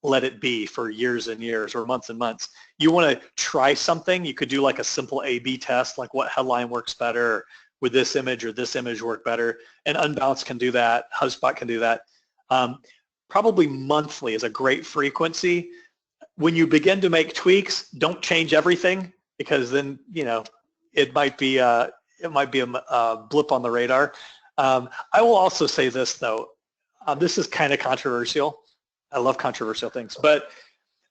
let it be for years and years or months and months. You want to try something. You could do like a simple A/B test, like what headline works better, would this image or this image work better? And Unbounce can do that. HubSpot can do that. Probably monthly is a great frequency. When you begin to make tweaks, don't change everything because then it might be a blip on the radar. I will also say this though. This is kind of controversial. I love controversial things, but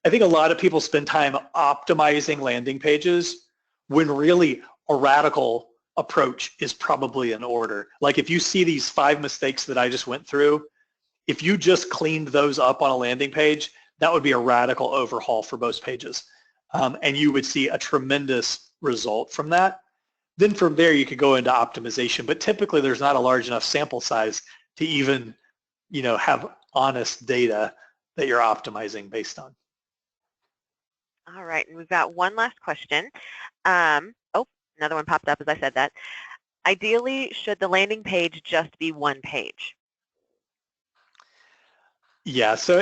I think a lot of people spend time optimizing landing pages when really a radical approach is probably in order. Like if you see these 5 mistakes that I just went through, if you just cleaned those up on a landing page, that would be a radical overhaul for most pages. And you would see a tremendous result from that. Then from there, you could go into optimization, but typically there's not a large enough sample size to even have honest data that you're optimizing based on. All right, and we've got one last question. Oh, another one popped up as I said that. Ideally, should the landing page just be one page? Yeah, so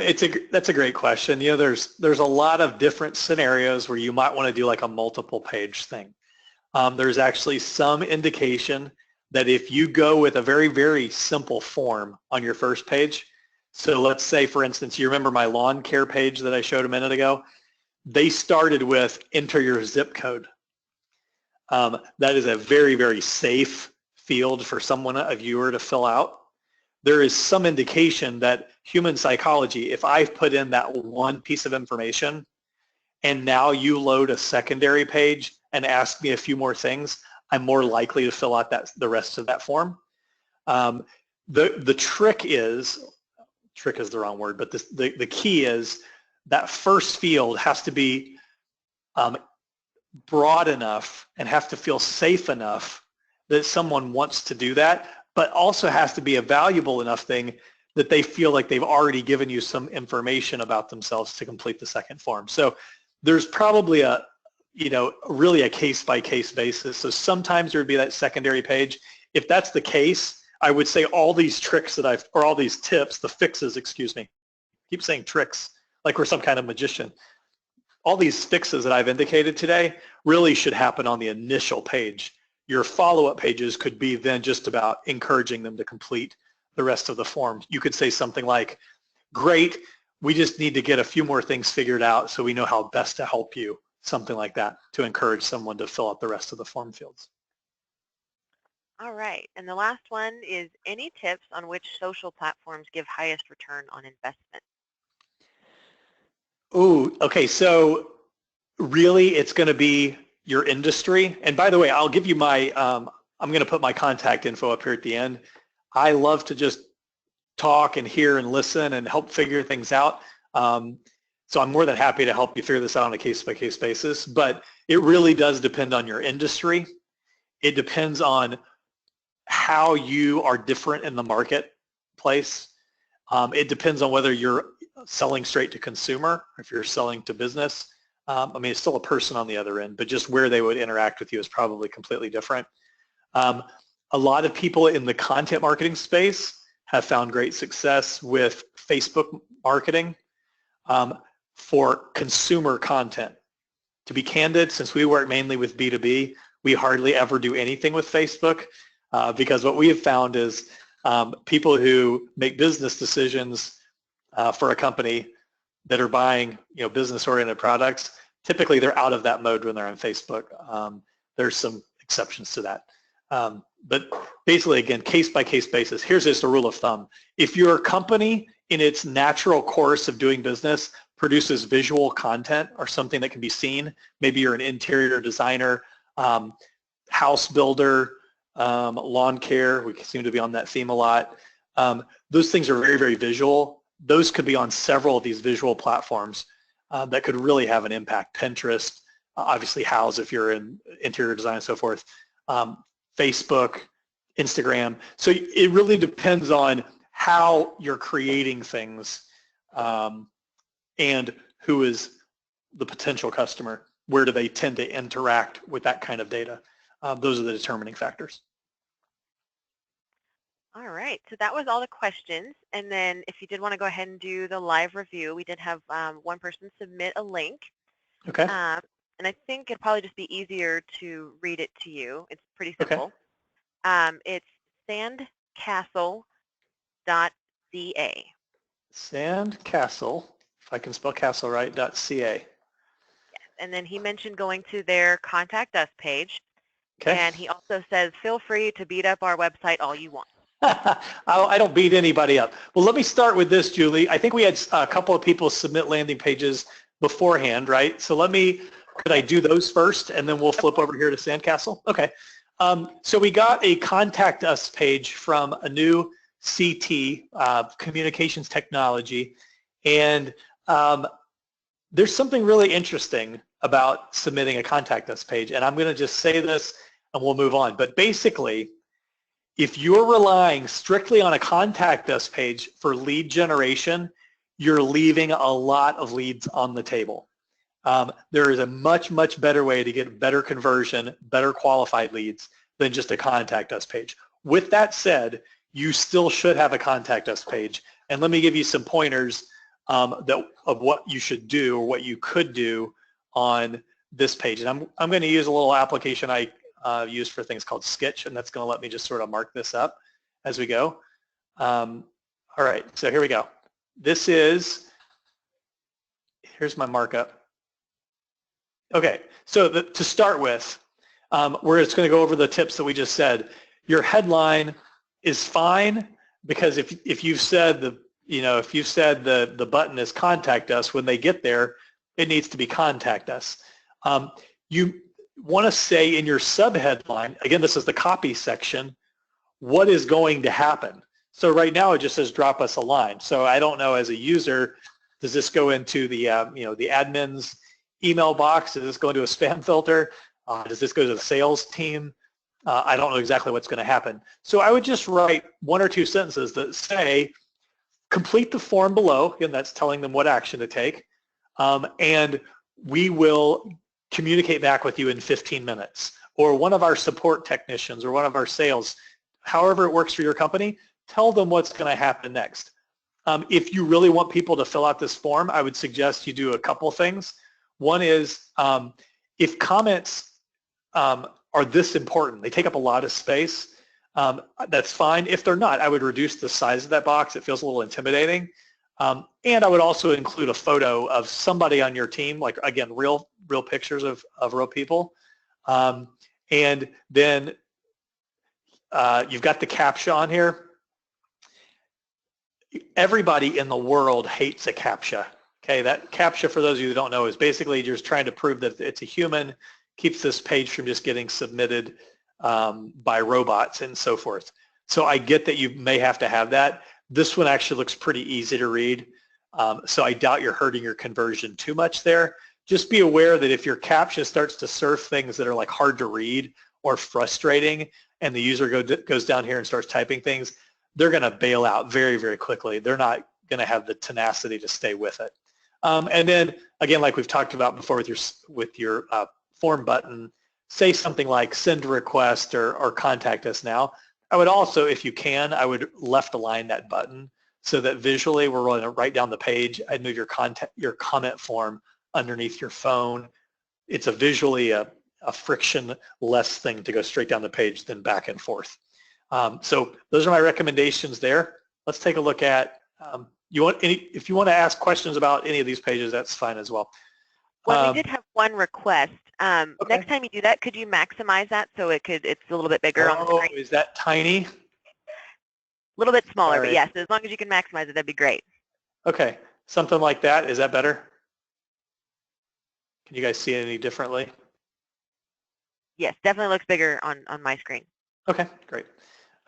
that's a great question. There's a lot of different scenarios where you might want to do like a multiple page thing. There's actually some indication that if you go with a very, very simple form on your first page, so let's say, for instance, you remember my lawn care page that I showed a minute ago? They started with enter your zip code. That is a very, very safe field for a viewer to fill out. There is some indication that human psychology, if I've put in that one piece of information and now you load a secondary page and ask me a few more things, I'm more likely to fill out the rest of that form. The trick is the wrong word, but the key is that first field has to be broad enough and have to feel safe enough that someone wants to do that, but also has to be a valuable enough thing that they feel like they've already given you some information about themselves to complete the second form. So there's probably really a case-by-case basis. So sometimes there would be that secondary page. if that's the case, I would say all these tricks that or all these tips, the fixes, excuse me, keep saying tricks, like we're some kind of magician. All these fixes that I've indicated today really should happen on the initial page. Your follow-up pages could be then just about encouraging them to complete the rest of the form. You could say something like, great, we just need to get a few more things figured out so we know how best to help you, something like that, to encourage someone to fill out the rest of the form fields. All right, and the last one is any tips on which social platforms give highest return on investment? Ooh, okay, so really it's going to be your industry. And by the way, I'll give you my, I'm going to put my contact info up here at the end. I love to just talk and hear and listen and help figure things out. So I'm more than happy to help you figure this out on a case-by-case basis, but it really does depend on your industry. It depends on how you are different in the marketplace. It depends on whether you're selling straight to consumer, or if you're selling to business. I mean, it's still a person on the other end, but just where they would interact with you is probably completely different. A lot of people in the content marketing space have found great success with Facebook marketing for consumer content. To be candid, since we work mainly with B2B, we hardly ever do anything with Facebook because what we have found is people who make business decisions for a company that are buying, business-oriented products, typically they're out of that mode when they're on Facebook. There's some exceptions to that. But basically, again, case-by-case basis, here's just a rule of thumb. If your company, in its natural course of doing business, produces visual content or something that can be seen, maybe you're an interior designer, house builder, lawn care, we seem to be on that theme a lot. Those things are very, very visual. Those could be on several of these visual platforms that could really have an impact. Pinterest, obviously Houzz if you're in interior design and so forth, Facebook, Instagram. So it really depends on how you're creating things and who is the potential customer. Where do they tend to interact with that kind of data? Those are the determining factors. All right, so that was all the questions. And then if you did want to go ahead and do the live review, we did have one person submit a link. Okay. And I think it'd probably just be easier to read it to you. It's pretty simple. Okay. It's sandcastle.ca. Sandcastle, if I can spell castle right, .ca. Yes, and then he mentioned going to their Contact Us page. Okay. And he also says, feel free to beat up our website all you want. I don't beat anybody up. Well, let me start with this, Julie. I think we had a couple of people submit landing pages beforehand, right? So could I do those first and then we'll flip over here to Sandcastle? Okay. So we got a Contact Us page from a new CT, Communications Technology, and there's something really interesting about submitting a Contact Us page, and I'm going to just say this and we'll move on. But basically, if you're relying strictly on a Contact Us page for lead generation, you're leaving a lot of leads on the table. There is a much, much better way to get better conversion, better qualified leads than just a Contact Us page. With that said, you still should have a Contact Us page. And let me give you some pointers of what you should do or what you could do on this page. And I'm going to use a little application I used for things called Sketch, and that's going to let me just sort of mark this up as we go. All right, so here we go. Here's my markup. Okay, so to start with, we're just going to go over the tips that we just said. Your headline is fine because if you've said the button is Contact Us, when they get there, it needs to be Contact Us. You want to say in your subheadline, again, this is the copy section, what is going to happen. So right now it just says drop us a line. So I don't know, as a user, does this go into the the admin's email box? Does this go into a spam filter? Does this go to the sales team? I don't know exactly what's going to happen. So I would just write one or two sentences that say, complete the form below. Again, that's telling them what action to take. And we will communicate back with you in 15 minutes. Or one of our support technicians or one of our sales however it works for your company, tell them what's going to happen next. If you really want people to fill out this form, I would suggest you do a couple things. One is if comments are this important, they take up a lot of space, that's fine. If they're not, I would reduce the size of that box. It feels a little intimidating. And I would also include a photo of somebody on your team, like, again, real pictures of real people. And then you've got the CAPTCHA on here. Everybody in the world hates a CAPTCHA. Okay, that CAPTCHA, for those of you who don't know, is basically just trying to prove that it's a human, keeps this page from just getting submitted by robots and so forth. So I get that you may have to have that. This one actually looks pretty easy to read. So I doubt you're hurting your conversion too much there. Just be aware that if your CAPTCHA starts to serve things that are like hard to read or frustrating, and the user goes down here and starts typing things, they're going to bail out very, very quickly. They're not going to have the tenacity to stay with it. And then, again, like we've talked about before with your form button, say something like send a request or contact us now. I would also, if you can, I would left align that button so that visually we're rolling it right down the page. I'd move your comment form underneath your phone. It's visually a friction-less thing to go straight down the page than back and forth. So those are my recommendations there. Let's take a look at, if you want to ask questions about any of these pages, that's fine as well. Well, we did have one request. Okay. Next time you do that, could you maximize that so it's a little bit bigger on the screen? Oh, is that tiny? A little bit smaller, Sorry. but yes, as long as you can maximize it, that'd be great. Okay, something like that. Is that better? Can you guys see it any differently? Yes, definitely looks bigger on my screen. Okay, great.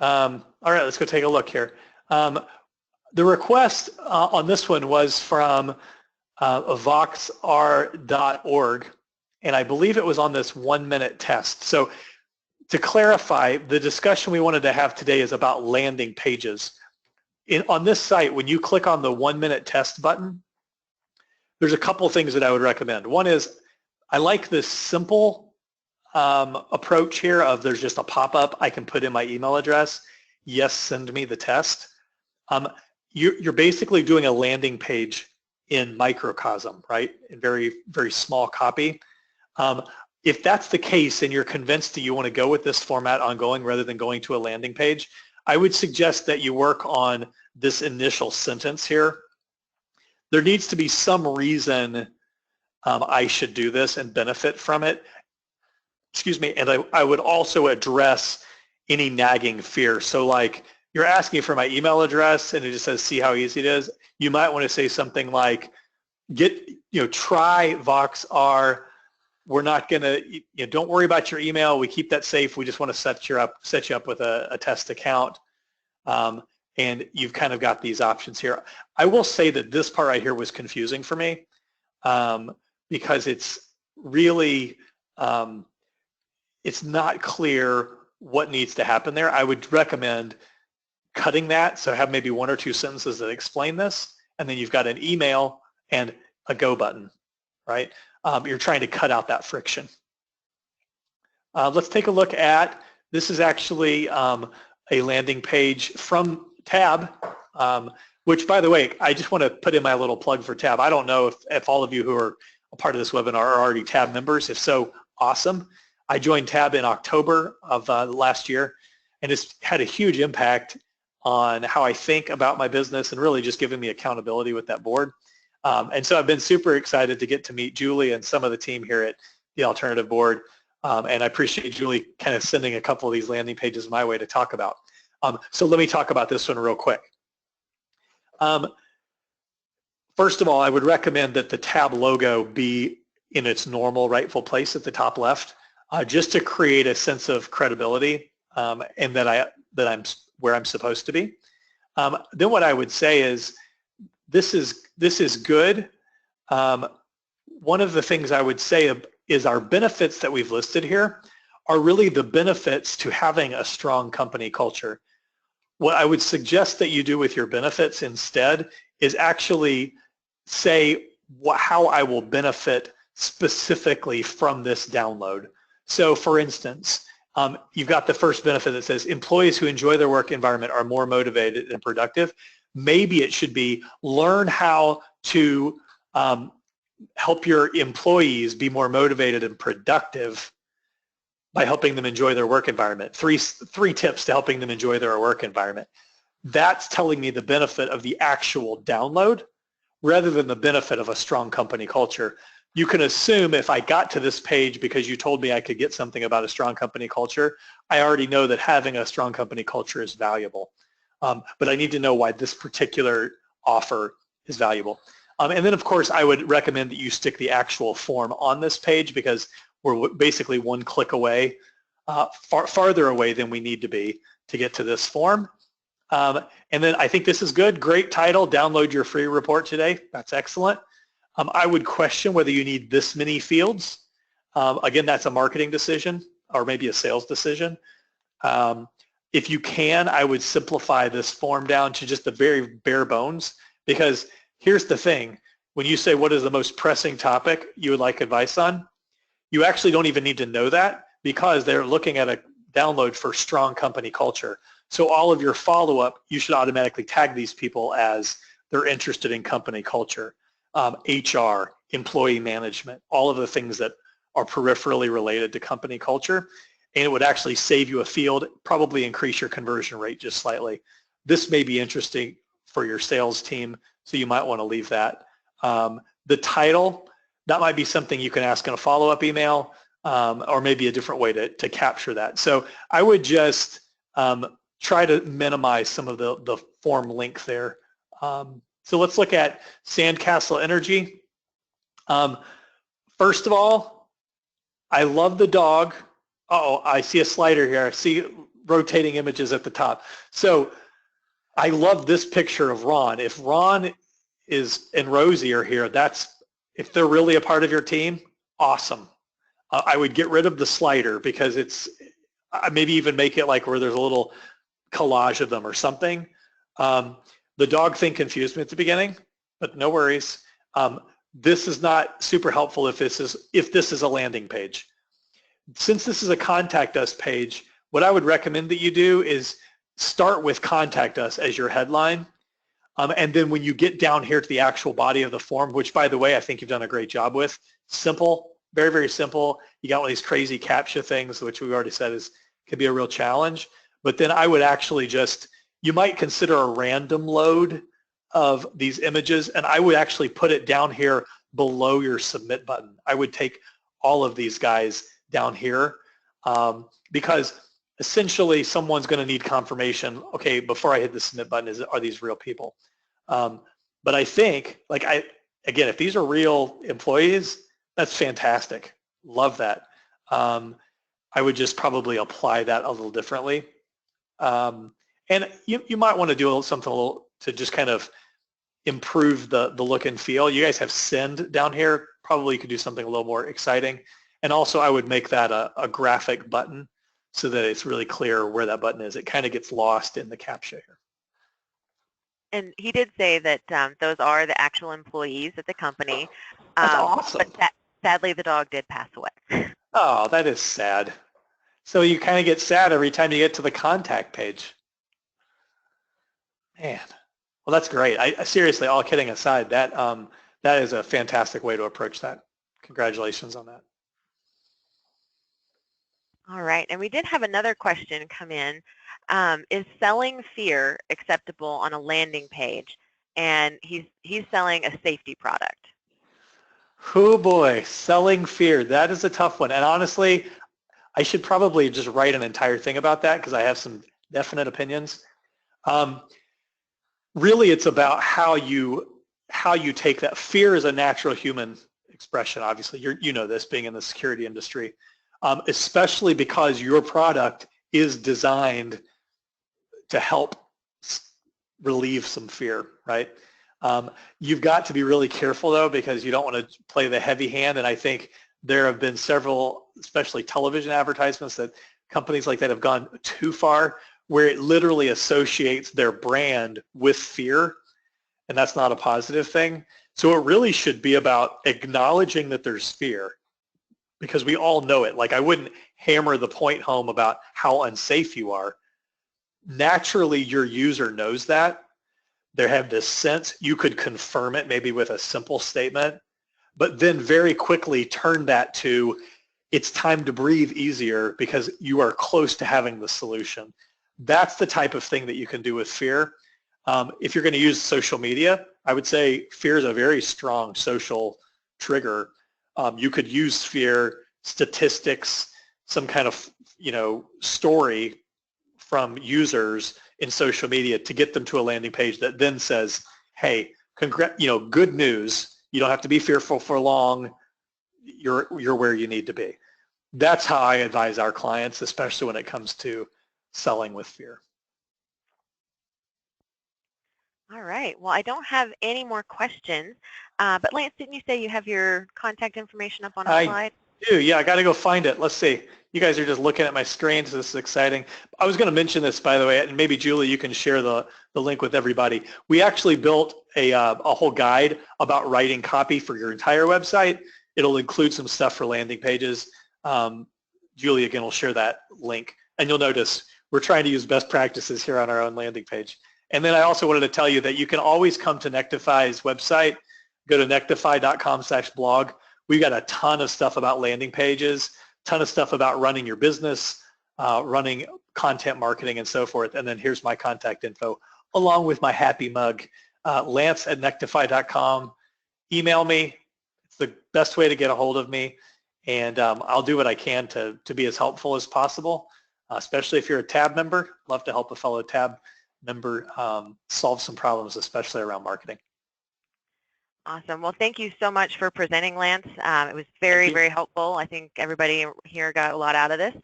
All right, let's go take a look here. The request on this one was from voxr.org, and I believe it was on this 1-minute test. So to clarify, the discussion we wanted to have today is about landing pages. On this site, when you click on the 1-minute test button, there's a couple things that I would recommend. One is I like this simple approach here of there's just a pop-up. I can put in my email address. Yes, send me the test. You're basically doing a landing page in microcosm, right? In very, very small copy. If that's the case and you're convinced that you want to go with this format ongoing rather than going to a landing page, I would suggest that you work on this initial sentence here. There needs to be some reason I should do this and benefit from it. Excuse me, and I would also address any nagging fear. So like, you're asking for my email address and it just says, see how easy it is. You might want to say something like, try VoxR. We're not going to, don't worry about your email. We keep that safe. We just want to set you up with a test account. And you've kind of got these options here. I will say that this part right here was confusing for me because it's really, it's not clear what needs to happen there. I would recommend cutting that, so have maybe 1 or 2 sentences that explain this, and then you've got an email and a go button, right? You're trying to cut out that friction. Let's take a look at, this is actually a landing page from Tab, which, by the way, I just want to put in my little plug for Tab. I don't know if all of you who are a part of this webinar are already Tab members. If so, awesome. I joined Tab in October of last year, and it's had a huge impact on how I think about my business and really just giving me accountability with that board. And so I've been super excited to get to meet Julie and some of the team here at the Alternative Board. And I appreciate Julie kind of sending a couple of these landing pages my way to talk about. So let me talk about this one real quick. First of all, I would recommend that the Tab logo be in its normal rightful place at the top left, just to create a sense of credibility and that I'm where I'm supposed to be. Then what I would say is this is good. One of the things I would say is our benefits that we've listed here are really the benefits to having a strong company culture. What I would suggest that you do with your benefits instead is actually say how I will benefit specifically from this download. So for instance, you've got the first benefit that says employees who enjoy their work environment are more motivated and productive. Maybe it should be learn how to help your employees be more motivated and productive by helping them enjoy their work environment. Three tips to helping them enjoy their work environment. That's telling me the benefit of the actual download rather than the benefit of a strong company culture. You can assume if I got to this page because you told me I could get something about a strong company culture, I already know that having a strong company culture is valuable. But I need to know why this particular offer is valuable. And then, of course, I would recommend that you stick the actual form on this page because we're basically one click away, farther away than we need to be to get to this form. And then I think this is good. Great title. Download your free report today. That's excellent. I would question whether you need this many fields. Again, that's a marketing decision or maybe a sales decision. If you can, I would simplify this form down to just the very bare bones because here's the thing. When you say what is the most pressing topic you would like advice on, you actually don't even need to know that because they're looking at a download for strong company culture. So all of your follow-up, you should automatically tag these people as they're interested in company culture, HR, employee management, all of the things that are peripherally related to company culture. And it would actually save you a field, probably increase your conversion rate just slightly. This may be interesting for your sales team, so you might want to leave that. The title, that might be something you can ask in a follow-up email or maybe a different way to capture that. So I would just try to minimize some of the form link there. So let's look at Sandcastle Energy. First of all, I love the dog. Uh-oh, I see a slider here. I see rotating images at the top. So I love this picture of Ron. If Ron and Rosie are here, if they're really a part of your team, awesome. I would get rid of the slider because it's maybe even make it like where there's a little collage of them or something. The dog thing confused me at the beginning, but no worries. This is not super helpful if this is a landing page. Since this is a contact us page, what I would recommend that you do is start with contact us as your headline. And then when you get down here to the actual body of the form, which by the way, I think you've done a great job with, simple, very, very simple. You got one of these crazy CAPTCHA things, which we already said could be a real challenge. But then I would actually you might consider a random load of these images, and I would actually put it down here below your submit button. I would take all of these guys down here because essentially someone's going to need confirmation, okay, before I hit the submit button, are these real people? But I think, again, if these are real employees, that's fantastic. Love that. I would just probably apply that a little differently. And you might want to do something a little to just kind of improve the look and feel. You guys have send down here. Probably you could do something a little more exciting. And also I would make that a graphic button so that it's really clear where that button is. It kind of gets lost in the CAPTCHA here. And he did say that those are the actual employees at the company. That's awesome. But sadly, the dog did pass away. Oh, that is sad. So you kind of get sad every time you get to the contact page. Man, well, that's great. I seriously, all kidding aside, that is a fantastic way to approach that. Congratulations on that. All right, and we did have another question come in. Is selling fear acceptable on a landing page? And he's selling a safety product. Oh boy, selling fear. That is a tough one. And honestly, I should probably just write an entire thing about that because I have some definite opinions. Really, it's about how you take that. Fear is a natural human expression, obviously. You know this, being in the security industry, especially because your product is designed to help relieve some fear, right? You've got to be really careful, though, because you don't want to play the heavy hand, and I think there have been several, especially television advertisements, that companies like that have gone too far, where it literally associates their brand with fear, and that's not a positive thing. So it really should be about acknowledging that there's fear, because we all know it. Like I wouldn't hammer the point home about how unsafe you are. Naturally, your user knows that. They have this sense. You could confirm it maybe with a simple statement, but then very quickly turn that to, it's time to breathe easier because you are close to having the solution. That's the type of thing that you can do with fear. If you're going to use social media, I would say fear is a very strong social trigger. You could use fear, statistics, some kind of story from users in social media to get them to a landing page that then says, hey, good news. You don't have to be fearful for long. You're where you need to be. That's how I advise our clients, especially when it comes to selling with fear. All right. Well, I don't have any more questions, but Lance, didn't you say you have your contact information up on a slide? I do. Yeah, I got to go find it. Let's see. You guys are just looking at my screen, so this is exciting. I was going to mention this, by the way, and maybe Julie, you can share the link with everybody. We actually built a whole guide about writing copy for your entire website. It'll include some stuff for landing pages. Julie, again, will share that link. And you'll notice we're trying to use best practices here on our own landing page. And then I also wanted to tell you that you can always come to Nectify's website. Go to nectify.com/blog. We've got a ton of stuff about landing pages, ton of stuff about running your business, running content marketing and so forth. And then here's my contact info along with my happy mug, lance@nectify.com. Email me. It's the best way to get a hold of me. And I'll do what I can to be as helpful as possible, especially if you're a TAB member. Love to help a fellow TAB member solve some problems, especially around marketing. Awesome. Well, thank you so much for presenting, Lance. It was very, very helpful. I think everybody here got a lot out of this.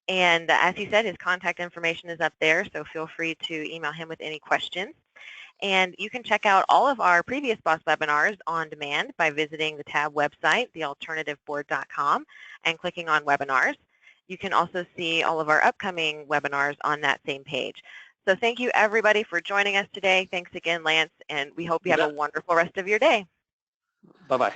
And as he said, his contact information is up there, so feel free to email him with any questions. And you can check out all of our previous BOSS webinars on demand by visiting the TAB website, thealternativeboard.com, and clicking on webinars. You can also see all of our upcoming webinars on that same page. So thank you, everybody, for joining us today. Thanks again, Lance, and we hope you have a wonderful rest of your day. Bye-bye.